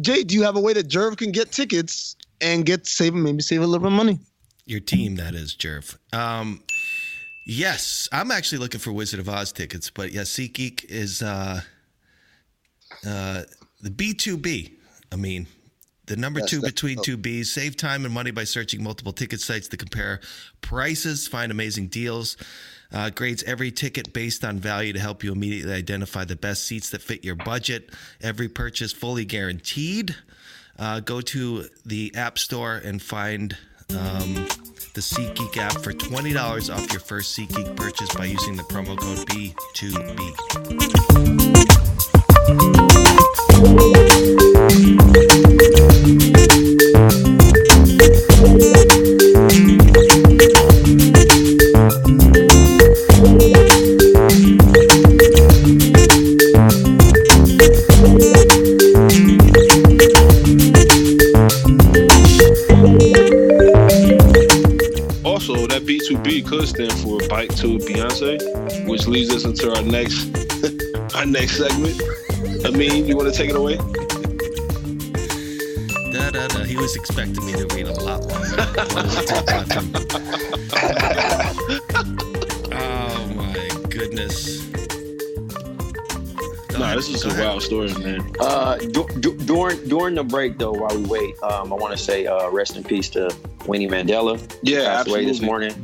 Jay, do you have a way that Jerv can get tickets and save a little bit of money? Your team, that is, Jerv. Yes, I'm actually looking for Wizard of Oz tickets, but yeah, SeatGeek is the B2B. I mean, the number two between two Bs. Save time and money by searching multiple ticket sites to compare prices, find amazing deals. Grades every ticket based on value to help you immediately identify the best seats that fit your budget. Every purchase fully guaranteed. Go to the App Store and find the SeatGeek app for $20 off your first SeatGeek purchase by using the promo code B2B. Also, that B2B could stand for Bike to Beyonce, which leads us into our next segment. Amin, you want to take it away? He was expecting me to read a lot longer. Oh my goodness. This is a wild story, man. During the break, though, while we wait, I want to say rest in peace to Winnie Mandela. Yeah, passed away this morning.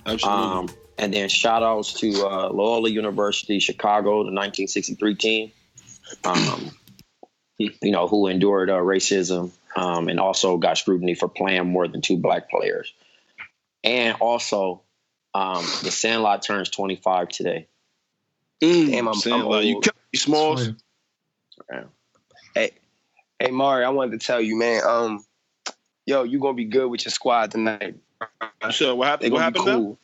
Absolutely. And then shout outs to Loyola University, Chicago, the 1963 team, who endured racism and also got scrutiny for playing more than 2 black players. And also, the Sandlot turns 25 today. Damn, I'm old. You Smalls. Hey, Mari, I wanted to tell you, man. You gonna be good with your squad tonight. Sure. What happened? What happened? Cool.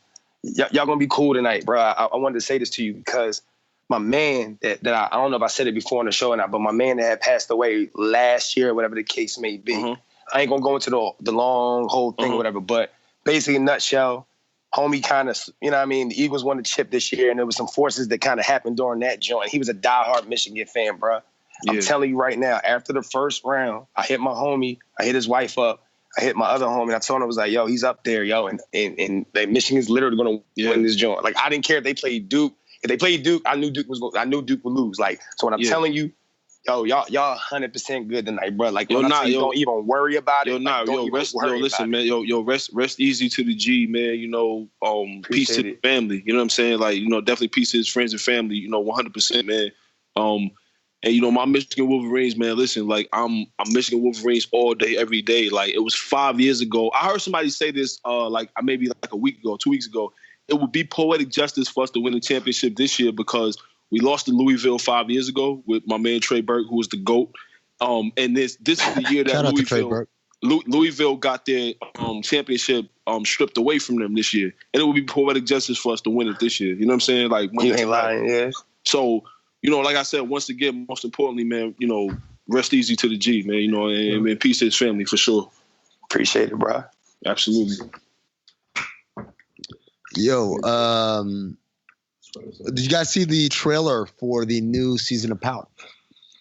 Y'all gonna be cool tonight, bro. I wanted to say this to you because my man that I don't know if I said it before on the show or not, but my man that had passed away last year, whatever the case may be. I ain't gonna go into the long whole thing or whatever, but basically, in a nutshell, homie kind of, you know what I mean? The Eagles won the chip this year, and there was some forces that kind of happened during that joint. He was a diehard Michigan fan, bro. Yeah. I'm telling you right now, after the first round, I hit my homie, I hit his wife up, I hit my other homie, and I told him, I was like, yo, he's up there, yo, and Michigan's literally going to win this joint. Like, I didn't care if they played Duke. If they played Duke, I knew Duke would lose. Like, so when I'm telling you, yo, y'all 100% good tonight, bro. Like, don't even worry about it. Listen, man. Rest easy to the G, man. You know, peace to the family. You know what I'm saying? Like, you know, definitely peace to his friends and family. You know, 100%, man. And you know, my Michigan Wolverines, man. Listen, like, I'm Michigan Wolverines all day, every day. Like, it was 5 years ago. I heard somebody say this, maybe a week ago, 2 weeks ago. It would be poetic justice for us to win the championship this year because we lost to Louisville 5 years ago with my man Trey Burke, who was the GOAT. And this is the year that Louisville got their championship stripped away from them this year. And it would be poetic justice for us to win it this year. You know what I'm saying? Like, you ain't lying, yeah. So, you know, like I said, once again, most importantly, man, you know, rest easy to the G, man, you know, and peace to his family for sure. Appreciate it, bro. Absolutely. Yo, did you guys see the trailer for the new season of Power?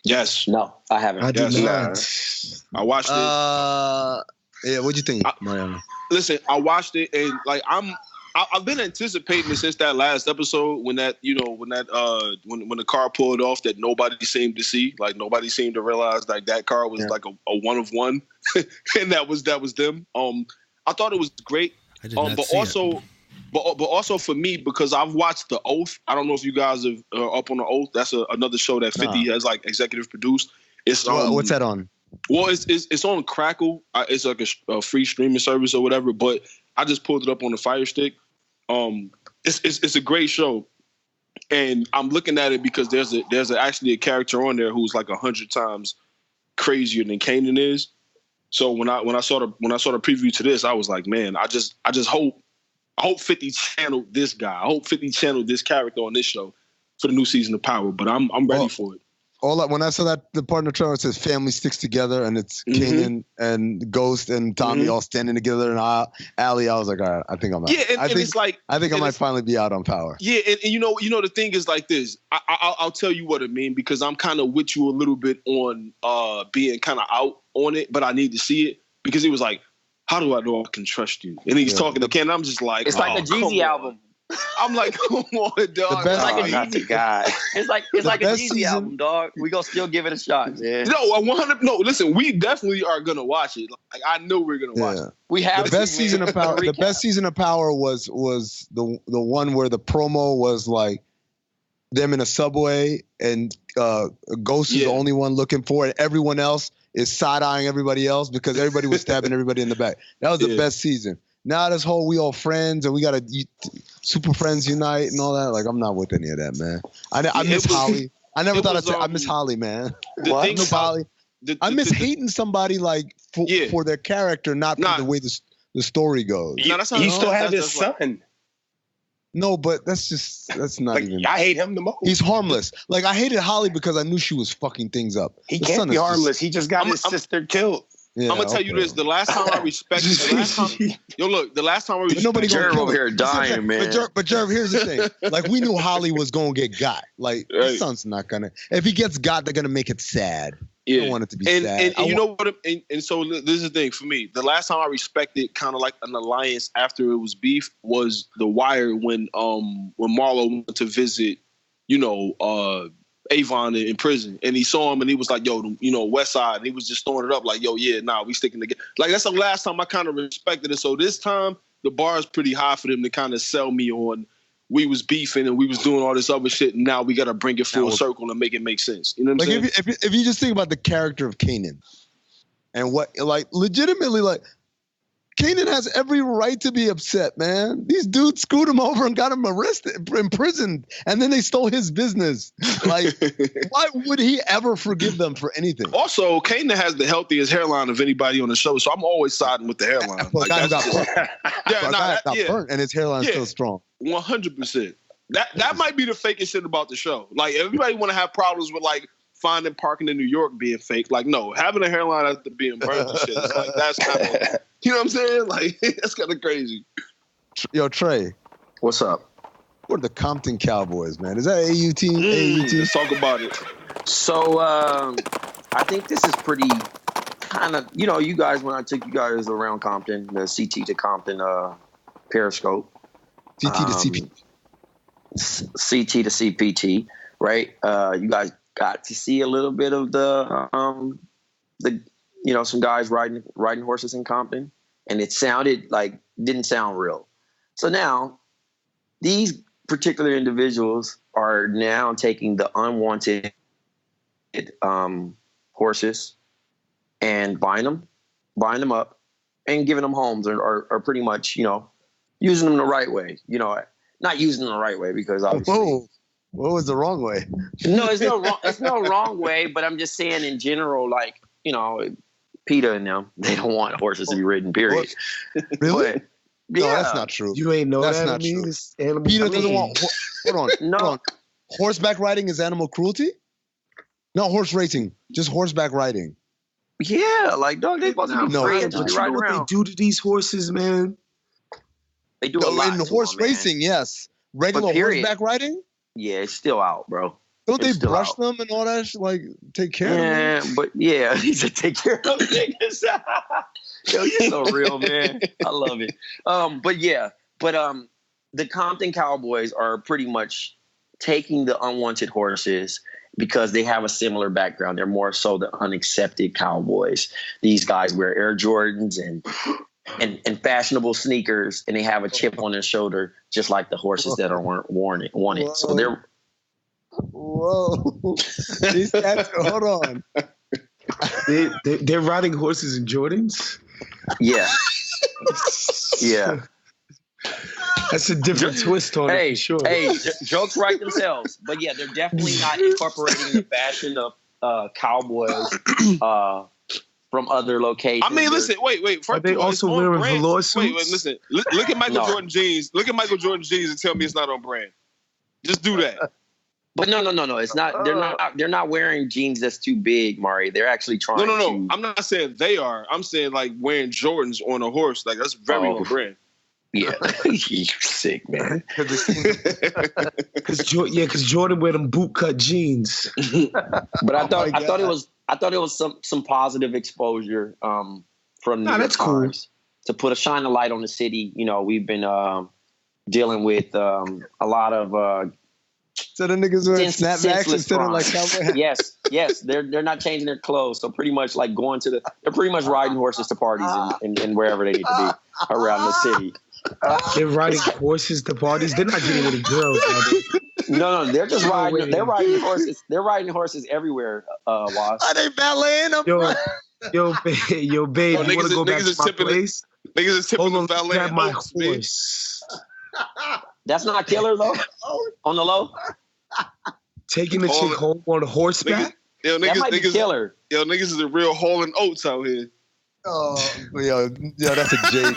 Yes. No, I haven't. I did not. I watched it. Yeah, what'd you think, Mariano? Listen, I watched it, and like I've been anticipating it since that last episode when the car pulled off that nobody seemed to see. Like, nobody seemed to realize like that car was like a one of one, and that was them. I thought it was great. I did not see it. But also for me, because I've watched The Oath. I don't know if you guys are up on The Oath. That's another show that 50 has like executive produced. It's what's that on? Well, it's on Crackle. It's like a free streaming service or whatever. But I just pulled it up on the Fire Stick. It's a great show, and I'm looking at it because there's actually a character on there who's like 100 times crazier than Kanan is. So when I saw the preview to this, I was like, man, I just hope 50 channeled this guy. I hope 50 channeled this character on this show for the new season of Power. But I'm ready for it. When I saw that the part in the trailer, it says family sticks together, and it's Kanan and Ghost and Tommy all standing together in an alley. I was like, all right, I think I'm out. Yeah, and it's like I think I might finally be out on Power. Yeah, and you know the thing is like this. I'll tell you what I mean, because I'm kind of with you a little bit on being kind of out on it, but I need to see it because he was like, how do I know I can trust you? And he's talking to Ken. I'm just like, it's like the Jeezy album. I'm like, come on, dog. It's like a Jeezy guy. It's like a Jeezy album, dog. We gonna still give it a shot, man. No, 100. No, listen, we definitely are gonna watch it. Like, I know we're gonna watch it. We have the best season of Power. The best season of Power was the one where the promo was like them in a subway and Ghost is the only one looking for it. Everyone else is side-eyeing everybody else because everybody was stabbing everybody in the back. That was the best season. Now this whole we all friends and we gotta super friends unite and all that. Like, I'm not with any of that, man. I miss Holly. I never thought I'd say I miss Holly, man. I miss Holly. I miss hating somebody like for their character, not for the way the story goes. You still have his son. No, but that's not like, even. I hate him the most. He's harmless. Like, I hated Holly because I knew she was fucking things up. He can't be harmless. He just got his sister killed. Yeah, I'm gonna tell you this: the last time I respected, the last time I respected, nobody gonna Jerv over here dying, man. But Jerv, here's the thing: like, we knew Holly was gonna get got. Like, his son's not gonna. If he gets got, they're gonna make it sad. I don't want it to be sad. And you know what? And so this is the thing for me: the last time I respected kind of like an alliance after it was beef was The Wire when Marlo went to visit, Avon in prison, and he saw him and he was like, yo, West Side, and he was just throwing it up like, yo, yeah, nah, we sticking together. Like, that's the last time I kind of respected it. So this time the bar is pretty high for them to kind of sell me on we was beefing and we was doing all this other shit, and now we got to bring it full circle and make it make sense. You know what I'm saying? If you just think about the character of Kanan and what, like, legitimately, like, Kanan has every right to be upset, man. These dudes screwed him over and got him arrested, imprisoned, and then they stole his business. Like, why would he ever forgive them for anything? Also, Kanan has the healthiest hairline of anybody on the show, so I'm always siding with the hairline. Like, guy got burnt, and his hairline's still strong. 100%. That might be the fakest shit about the show. Like, everybody want to have problems with, like, finding parking in New York being fake. Like, no, having a hairline after being burnt and shit is like, that's kind of, you know what I'm saying? Like, that's kind of crazy. Yo, Trey. What's up? What are the Compton Cowboys, man? Is that AU team? AU team? Let's talk about it. So I think this is pretty kind of, you guys, when I took you guys around Compton, the CT to Compton Periscope. CT to CPT. CT to CPT, right? You guys got to see a little bit of the some guys riding horses in Compton, and it didn't sound real. So now these particular individuals are now taking the unwanted horses and buying them up and giving them homes, or pretty much, using them the right way. Not using them the right way, because obviously. Whoa. What was the wrong way? No, it's no wrong way, but I'm just saying in general, PETA and them, they don't want horses to be ridden, period. Really? But, no, that's not true. You ain't know that's that? Not true. Animal PETA doesn't want. Hold on. Horseback riding is animal cruelty? No, horse racing. Just horseback riding. Yeah, dog, they supposed to be free to you ride know what around. they do to these horses, man? They do a lot in to horse them, racing, yes. Regular horseback riding? Yeah, it's still out, bro. Don't they brush them and all that? Take care of them? But yeah, he said take care of them niggas. Yo, you're so real, man. I love it. The Compton Cowboys are pretty much taking the unwanted horses because they have a similar background. They're more so the unaccepted Cowboys. These guys wear Air Jordans and fashionable sneakers, and they have a chip on their shoulder, just like the horses that are wanted. Whoa. So they're. Whoa! Hold on. They're riding horses in Jordans. Yeah. Yeah. That's a different twist on it, for sure. Jokes write themselves, but yeah, they're definitely not incorporating the fashion of cowboys from other locations. I mean, listen, wait. Are they also wearing velour suits? Wait, listen. Look at Michael Jordan jeans. Look at Michael Jordan jeans and tell me it's not on brand. Just do that. But no. It's not. They're not wearing jeans that's too big, Mari. They're actually trying. No. I'm not saying they are. I'm saying wearing Jordans on a horse. That's very on brand. Yeah, you're sick, man. Because Jordan wear them bootcut jeans. But I thought it was some positive exposure from the New York Times to put a shine of light on the city. We've been dealing with a lot of. So the niggas wearing snapbacks instead of cowboy hats? Yes. They're not changing their clothes. So pretty much going to they're pretty much riding horses to parties and wherever they need to be around the city. They're riding horses to parties. They're not getting any girls. No, they're just riding. They're riding horses. They're riding horses everywhere. Was. Are they balleting up? Yo, babe, you want to go back to my place? Niggas is tipping Hold the on, valet. grab my horse. That's not killer though. On the low. Taking the chick home on a horseback. That might be killer. Yo, niggas is a real Hall and Oates out here. Oh, yo, that's a Jake.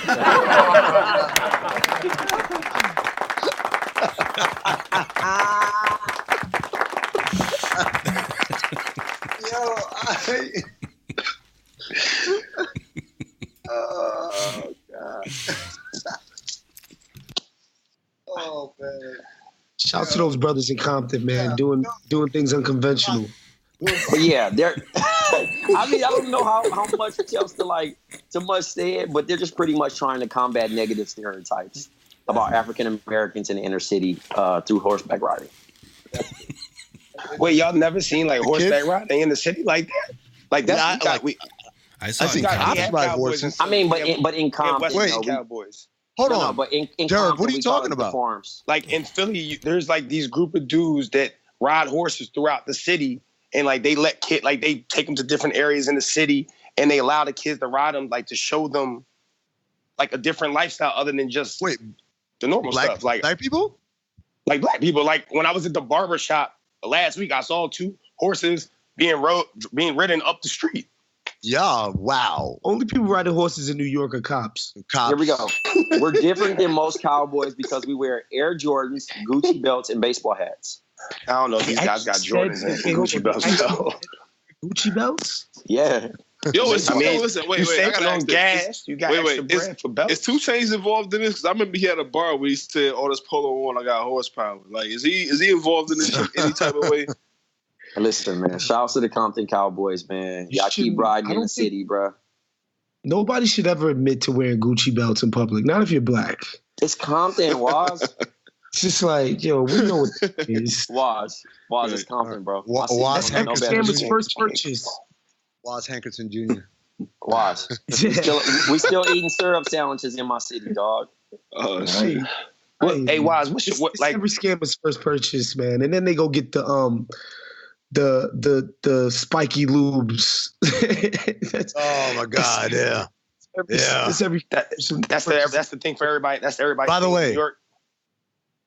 Oh God. Oh man. Shout out to those brothers in Compton, man, doing things unconventional. But yeah, they're. I mean, I don't know how much else to much say it, but they're just pretty much trying to combat negative stereotypes about African Americans in the inner city through horseback riding. Wait, y'all never seen horseback riding in the city like that? I saw cops ride horses. I mean, but in Compton, Cowboys. Hold on, but in Jervay, Compton, what are you talking about? Farms. In Philly, there's these group of dudes that ride horses throughout the city, and they let they take them to different areas in the city, and they allow the kids to ride them, to show them a different lifestyle other than just the normal stuff. Black people? Black people. When I was at the barbershop last week, I saw 2 horses being ridden up the street. Yeah, wow. Only people riding horses in New York are cops. Here we go. We're different than most cowboys because we wear Air Jordans, Gucci belts, and baseball hats. I don't know if these guys got Jordans and Gucci belts. Gucci belts? Yeah. Yo, listen, wait. You saving on gas. You got extra bread for belts. Is 2 Chainz involved in this? Because I remember he had a bar where he said, "Oh, this polo on, I got horsepower." Like, is he involved in this any type of way? Listen, man. Shout out to the Compton Cowboys, man. Y'all keep riding in the city, bro. Nobody should ever admit to wearing Gucci belts in public. Not if you're black. It's Compton, Waz. It's just like, yo, we know what it is. Waz, it's Compton, bro. Waz Hankerson's first purchase. Waz Hankerson Jr. Waz. we still eating syrup sandwiches in my city, dog. Oh, shit. Hey, Waz, what's every scammer's first purchase, man, and then they go get the spiky lubes. Oh my God, yeah. That's the thing for everybody. That's everybody. By the way, New York.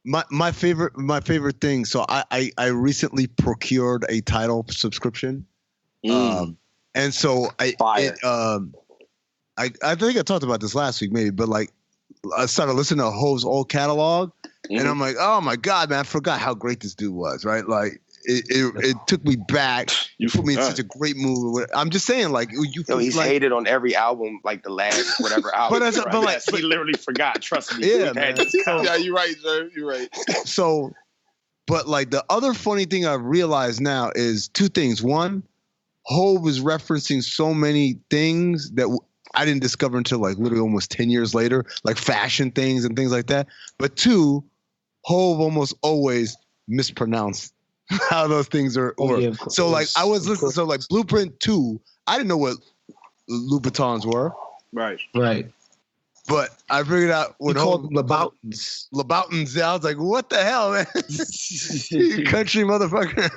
My favorite thing. So I recently procured a Tidal subscription, and so I think I talked about this last week maybe, but like I started listening to Hov's old catalog, and I'm like, oh my God, man, I forgot how great this dude was, right? Like. It took me back. You put me in such a great mood. I'm just saying, like he's like, hated on every album, like the last whatever album. but he literally forgot. Trust me. Yeah, man. Yeah, you're right, Jerv. You're right. So, but like the other funny thing I've realized now is 2 things. One, Hov is referencing so many things that I didn't discover until like literally almost 10 years later, like fashion things and things like that. But 2, Hov almost always mispronounced how those things are. Yeah, so like I was listening. So like Blueprint 2, I didn't know what Louboutins were. Right. But I figured out when he called them Louboutins. Louboutins. I was like, what the hell, man? You country motherfucker.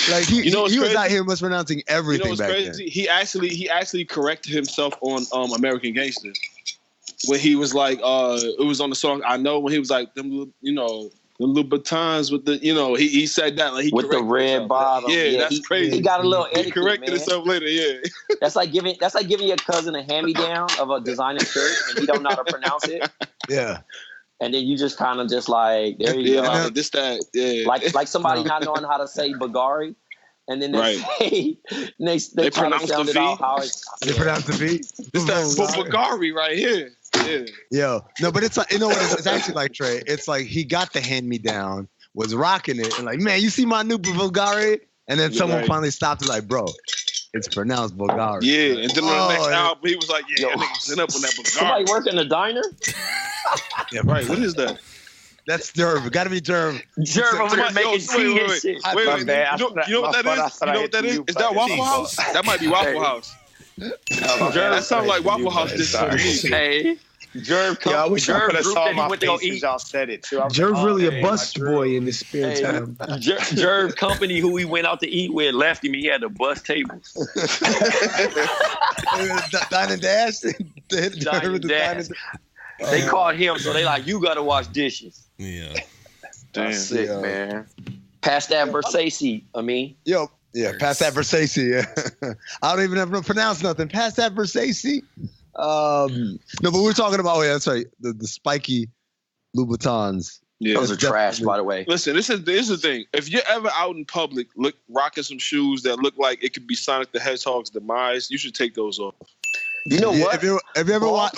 Like he was out here mispronouncing everything. You know what's crazy? Then. He actually corrected himself on American Gangster when he was like, it was on the song I Know, when he was like, them, the Louboutins with the, he said that, like, he with the red bottom. Yeah, that's crazy. He got a little etiquette, he corrected himself later. Yeah, that's like giving your cousin a hand-me-down of a designer shirt and he don't know how to pronounce it. Yeah, and then you just kind of just like, there you go. This that. Yeah, like somebody not knowing how to say Bulgari. And then they say they try to sound it out how it's. They pronounce the V. This that Bulgari right here. Yeah. Yo, no, but it's like, you know what? It's actually like, Trey. It's like he got the hand me down, was rocking it, and like, man, you see my new Bulgari? And then someone finally stopped and like, bro, it's pronounced Bulgari. Yeah, and then on the next album, he was like, yeah, nigga, sit up on that Bulgari. Somebody work in a diner? Yeah, right. What is that? That's Jerv. Got to be Jerv. Jerv over there making tea and shit. Wait. You know what that is? You know what that is? Is that Waffle House? That might be Waffle House. That sounds like Waffle House. Hey. Jerv, I wish I could have saw my face y'all said it too. Jerv really a bus boy in his spare time. Jerv company, who we went out to eat with, left him. He had to bus tables. Dine and Dash. They called him, so they like, you got to wash dishes. Yeah. Damn. That's sick, man. Pass that Versace, Amin. Yo. Yeah, pass that Versace. Yeah. I don't even have to pronounce nothing. Pass that Versace. No, but we're talking about, that's right, the spiky Louboutins. Yeah, those are trash, by the way. Listen, this is the thing. If you're ever out in public, rocking some shoes that look like it could be Sonic the Hedgehog's demise, you should take those off. You know what? Have you ever watched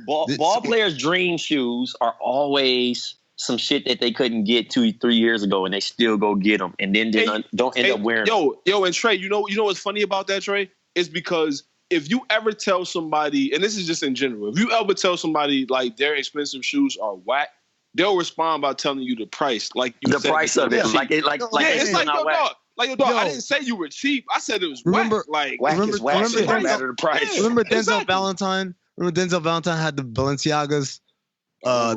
ball players' dream shoes are always some shit that they couldn't get 2-3 years ago, and they still go get them, and then don't end up wearing them. Yo, and Trey, you know what's funny about that, Trey? It's because if you ever tell somebody, and this is just in general, if you ever tell somebody like their expensive shoes are whack, they'll respond by telling you the price. Like you the said, price of it. It's like yo, dog. Like, yo, dog, I didn't say you were cheap. I said it was whack. Like, whack is whack. It don't matter the price. Remember Denzel Valentine? Remember Denzel Valentine had the Balenciagas? The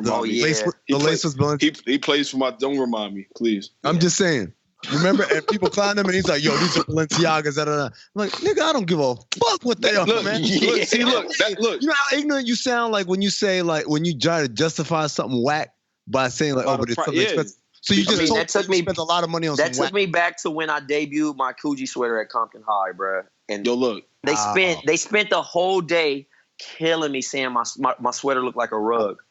lace was Balenciaga. He plays for my. Don't remind me, please. I'm just saying. Remember, and people clown him, and he's like, "Yo, these are Balenciagas." I'm like, "Nigga, I don't give a fuck what they are, man." Look. You know how ignorant you sound, like when you say, like when you try to justify something whack by saying, like, "Oh, but it's something expensive." So you just spent a lot of money on. That took me back to when I debuted my Coogee sweater at Compton High, bro. And yo, look, they spent the whole day killing me, saying my sweater looked like a rug.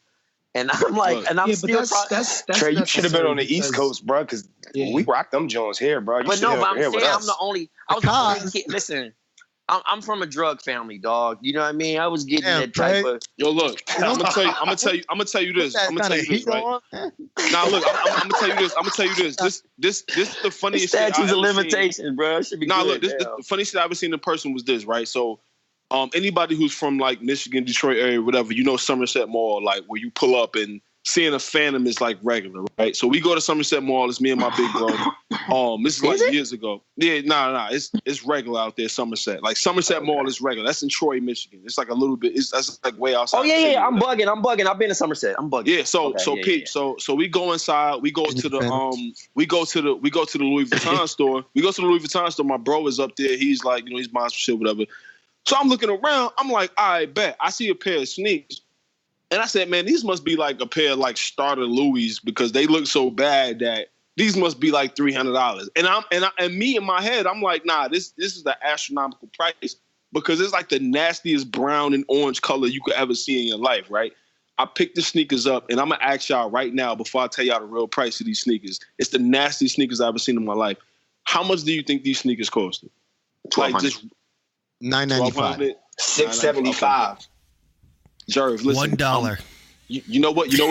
And I'm like, and I'm still trying. Trey, you should have been on the East Coast, bro, because we rock them Jones here, bro. You but I'm saying I'm the only. I was the only kid. Listen, I'm from a drug family, dog. You know what I mean? I was getting that type of. Yo, look, I'm gonna tell you this. I'm gonna tell you this, right? Now, look, I'm gonna tell you this. This is the funniest shit I've ever seen. Statutes of limitations, bro. It should be good. Look, the funniest shit I've ever seen in person was this, right? So, anybody who's from like Michigan, Detroit area, whatever, you know, Somerset Mall, like where you pull up and seeing a Phantom is like regular, right? So we go to Somerset Mall. It's me and my big bro. This is like years ago. Yeah, nah. It's regular out there, Somerset. Like Somerset Mall is regular. That's in Troy, Michigan. It's like a little bit. That's like way outside. Oh yeah. I'm bugging. I've been to Somerset. I'm bugging. Yeah. So Pete. So we go inside. We go to the We go to the Louis Vuitton store. We go to the Louis Vuitton store. My bro is up there. He's like, he's buying some shit, whatever. So I'm looking around. I'm like, all right, bet. I see a pair of sneakers. And I said, man, these must be like a pair of like starter Louis because they look so bad that these must be like $300. And me in my head, I'm like, nah, this is the astronomical price because it's like the nastiest brown and orange color you could ever see in your life, right? I picked the sneakers up and I'm gonna ask y'all right now before I tell y'all the real price of these sneakers. It's the nastiest sneakers I've ever seen in my life. How much do you think these sneakers costed? Like just $9.95. $6.75. Jerv, listen. $1. You know what, Jerv?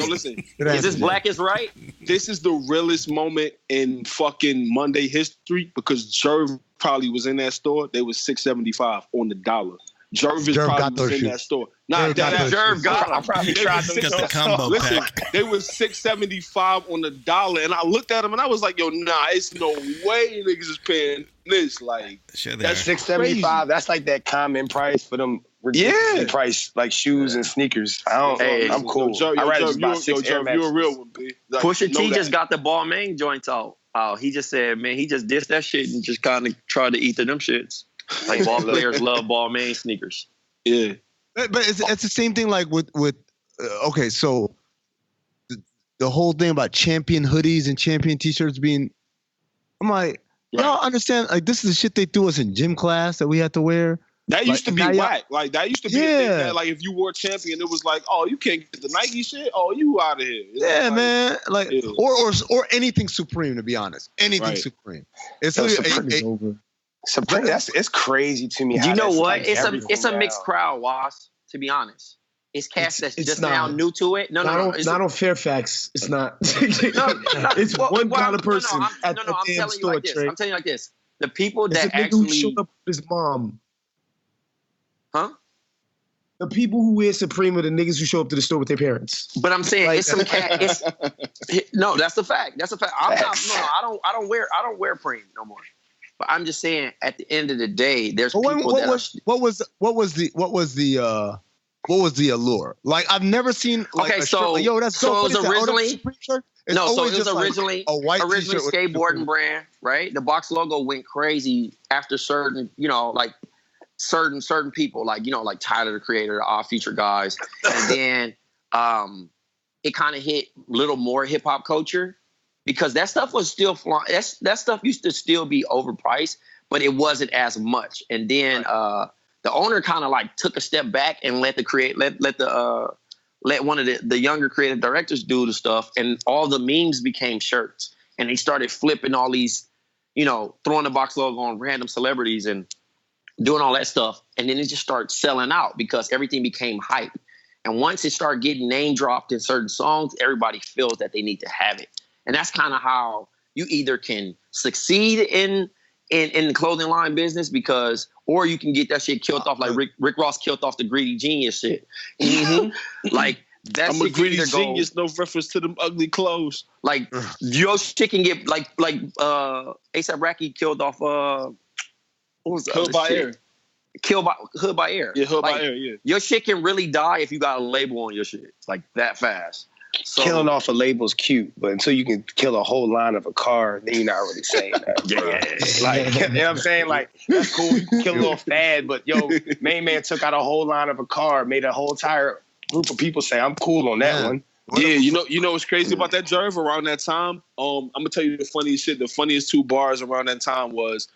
Listen. Is this Black is Right? This is the realest moment in fucking Monday history because Jerv probably was in that store. They was $6.75 on the dollar. Jerv probably was in that store. Nah, Jerv got them. I probably tried them. Got the combo pack. They was $6.75 on the dollar, and I looked at them and I was like, "Yo, nah, it's no way niggas is paying this." Like, that's $6.75. That's like that common price for them. Ridiculously priced like shoes and sneakers. I'm cool. I'd rather just buy 6 Air Maxes. You're a real one, B. Like, Pusha T just got the Balmain joint out. He just said, man, he just dissed that shit and just kind of tried to eat to them shits. Like ball players love Balmain sneakers. Yeah, but it's the same thing. Like with okay, so the whole thing about champion hoodies and champion t-shirts being, I'm like, y'all understand? Like this is the shit they threw us in gym class that we had to wear. That used to be whack. Like that used to be a thing that, like, if you wore champion, it was like, oh, you can't get the Nike shit. Oh, you out of here. Yeah, man. Like or anything Supreme. To be honest, anything Supreme. It's Supreme. It's crazy to me. You know what? It's a mixed crowd, Was. To be honest, it's cast that's just now new to it. No, not on Fairfax. It's not. It's one kind of person at the damn store. I'm telling you like this: the people that actually showed up with his mom. Huh? The people who wear Supreme are the niggas who show up to the store with their parents. But I'm saying it's some cat. No, that's a fact. That's a fact. I don't wear Preem no more. But I'm just saying, at the end of the day, there's people what was the allure? Like I've never seen. Like, okay, so like, yo, that's dope. So it was originally originally a white skateboarding brand, right? The box logo went crazy after certain, like. Certain people, like, like Tyler, the Creator, the Odd Future guys. And then it kind of hit a little more hip hop culture because that stuff was still flying. That stuff used to still be overpriced, but it wasn't as much. And then the owner kind of like took a step back and let one of the younger creative directors do the stuff. And all the memes became shirts. And they started flipping all these, throwing the box logo on random celebrities and doing all that stuff. And then it just started selling out because everything became hype. And once it started getting name dropped in certain songs, everybody feels that they need to have it. And that's kind of how you either can succeed in the clothing line business or you can get that shit killed off like Rick Ross killed off the greedy genius shit. Mm-hmm. Like that's I'm a greedy genius, no reference to them ugly clothes. Like your shit can get like A$AP Rocky killed off what was the Hood by Air. Hood by Air. Yeah, Hood by Air, yeah. Your shit can really die if you got a label on your shit. Like that fast. So, killing off a label's cute, but until you can kill a whole line of a car, then you're not really saying that. Yeah. Like, you know what I'm saying? Like, that's cool. You can kill a little fad, but Main Man took out a whole line of a car, made a whole entire group of people say, I'm cool on that one. Yeah, you know what's crazy about that, Jerv? Around that time, I'm gonna tell you the funniest shit. The funniest 2 bars around that time was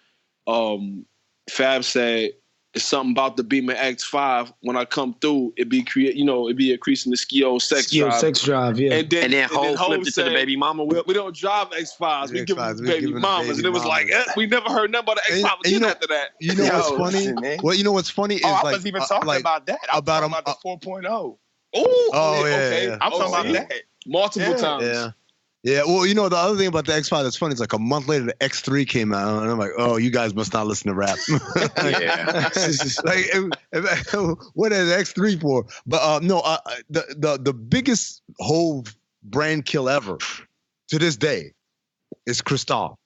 Fab said, it's something about the Beamer X5. When I come through, it be increasing the Skio sex drive. Yeah. And then Hov flipped it to the baby mama. We don't drive X5s. We give them baby mamas. And it was like, we never heard nothing about the X5 again after that. You know what's funny? Well, you know what's funny is I wasn't even talking about that. I'm talking about the 4.0. Okay. I'm talking about that. Multiple times. Yeah, well, you know, the other thing about the X5 that's funny is like a month later, the X3 came out, and I'm like, oh, you guys must not listen to rap. Yeah. What is X3 for? But the biggest whole brand kill ever to this day is Krystal.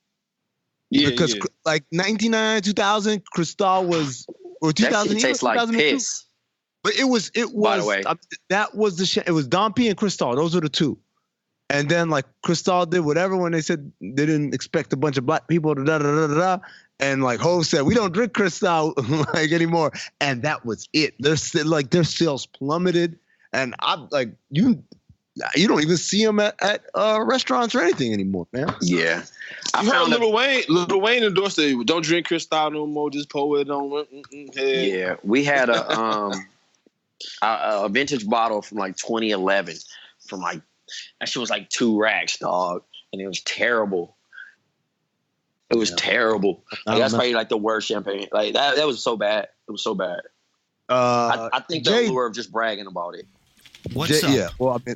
Yeah, because like 99, 2000, Krystal was, or 2000, that shit tastes like piss. But it was. By the way, that was the shit. It was Dom P and Krystal. Those were the two. And then like Krystal did whatever when they said they didn't expect a bunch of black people to da. And like Hov said, we don't drink Krystal like anymore. And that was it. Their sales plummeted. And I'm like, you don't even see them at restaurants or anything anymore, man. Yeah. I heard Lil Wayne endorsed it. Don't drink Krystal no more. Just pour it on. Yeah. We had a vintage bottle from like 2011 from like, that shit was like 2 racks, dog, and it was terrible. It was terrible. Like, that's probably like the worst champagne. Like that was so bad. It was so bad. I think the allure of just bragging about it. What's up? Yeah. Well, I mean,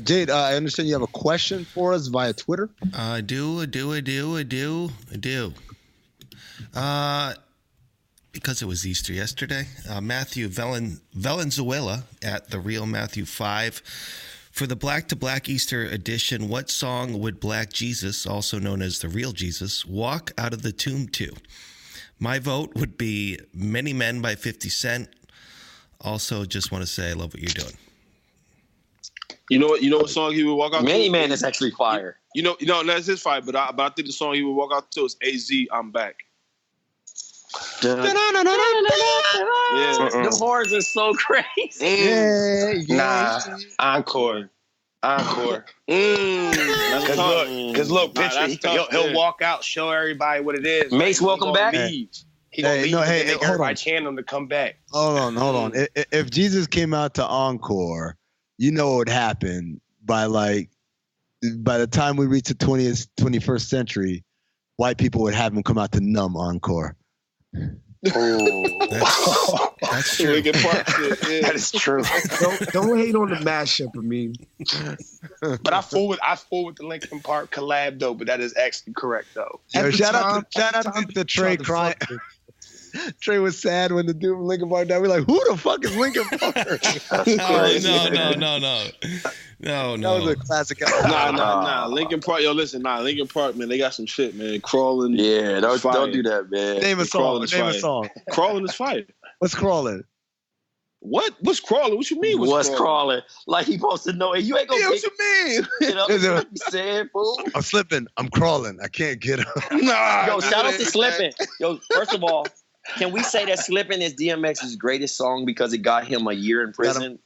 Jade, I understand you have a question for us via Twitter. I do. Because it was Easter yesterday, Matthew Valenzuela at The Real Matthew 5. For the Black to Black Easter edition, what song would Black Jesus, also known as the Real Jesus, walk out of the tomb to? My vote would be Many Men by 50 Cent. Also, just want to say I love what you're doing. You know what song he would walk out to? Many Man is actually fire. That's his fire, but I think the song he would walk out to is AZ, I'm Back. The horns are so crazy. Nah, Encore. Because look, picture, he'll walk out, show everybody what it is. Mace, welcome back. He gonna leave. Make everybody chant him to come back. Hold on. If Jesus came out to Encore, you know what would happen by the time we reach the 21st century, white people would have him come out to numb Encore. Oh, that's true. That is true. Don't hate on the mashup, Amin. But I fool with the Linkin Park collab though. But that is actually correct though. Shout out to Trey crying. Trey was sad when the dude from Linkin Park died. We're like, who the fuck is Linkin Park? No. That was a classic. Nah. Linkin Park, Linkin Park, man, they got some shit, man. Crawling. Yeah, don't do that, man. Name a song. Crawling is fire. What's Crawling? What? What's Crawling? What you mean? What's crawling? Like he supposed to know it. You ain't gonna. Yeah, what you mean? You know what I'm saying, fool? I'm slipping. I'm crawling. I can't get up. Nah. Yo, shout out to Slippin'. Yo, first of all, can we say that Slippin' is DMX's greatest song because it got him a year in prison?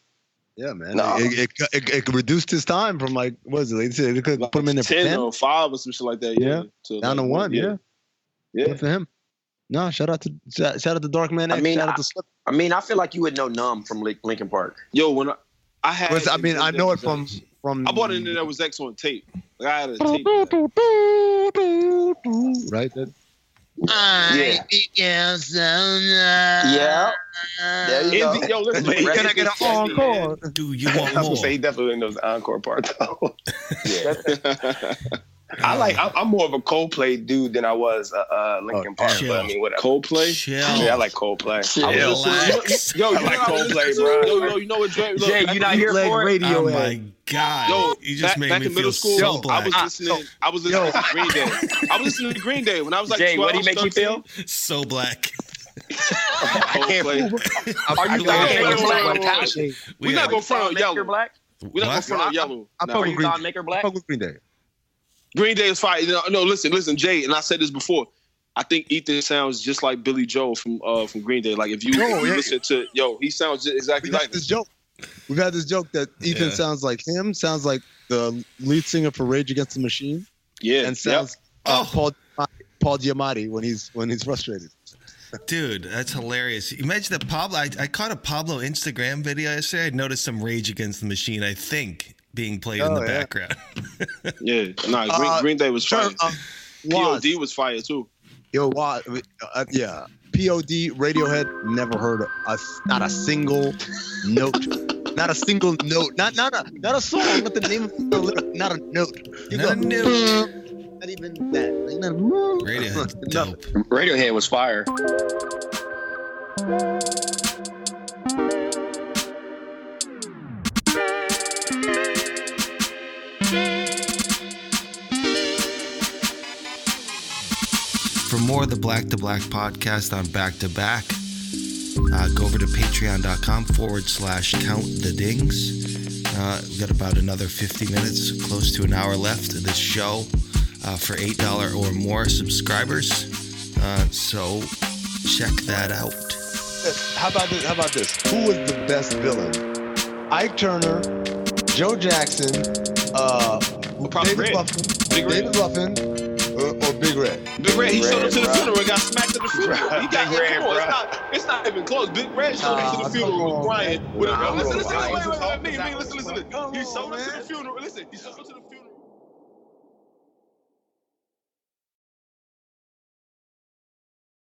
Yeah, man. No. It reduced his time from like, what is it? They said they could put him in there 10 or 5 or some shit like that. Yeah. Down to 1. Yeah. Good for him. No, shout out to Dark Man X. Shout out to Slip. I mean, I feel like you would know Numb from Linkin Park. Yo, when I had, I know it from. I bought it in there was X on tape. Like I had a tape. Right. Yeah. There you go. Yo, listen, can I get an encore? Do you want I was more? gonna say he definitely knows the encore part though. I'm more of a Coldplay dude than I was Linkin Park. Chill. But I mean, whatever. Coldplay? Chill. Yeah, I like Coldplay. Relax. Yo, I like Coldplay, bro. Yo, you know what, Dre? Jay, you not here for it? Radio Oh my God. Yo, you just made back me in feel middle school, so black. I was listening to Green Day. I was listening to Green Day when I was like Jay, 12. what do you make you feel? So black. I can't. Are you black? We're not going to front on Yellow. Black? We're not going to front on Yellow. I fuck with Green Day. Black? I fuck with Green Day. Green Day is fire. No, listen, Jay, and I said this before. I think Ethan sounds just like Billy Joel from Green Day. Like if you listen to, he sounds exactly like this joke. We've had this joke that Ethan sounds like him, sounds like the lead singer for Rage Against the Machine. Yeah, and sounds Paul Giamatti when he's frustrated. Dude, that's hilarious. Imagine that Pablo. I caught a Pablo Instagram video yesterday. I noticed some Rage Against the Machine, I think, being played in the background. Green Day was fire. POD was fire too. Yo, yeah. POD, Radiohead, never heard not a single note. Not a single note. Not a song, but the name of the lyric. Not a note. Not a note. Not even that. Radiohead, dope. Radiohead was fire. For more of the Black to Black podcast on Back to Back, go over to patreon.com/countthedings. We've got about another 50 minutes, close to an hour left of this show for $8 or more subscribers. So check that out. How about this? Who was the best villain? Ike Turner, Joe Jackson, David Ruffin, or Big Red? Big Red, he showed up to the funeral and got smacked at the funeral. He got hit. It's not even close. Big Red showed up to the funeral with Brian. Listen. He showed up to the funeral. Listen, he showed up to the funeral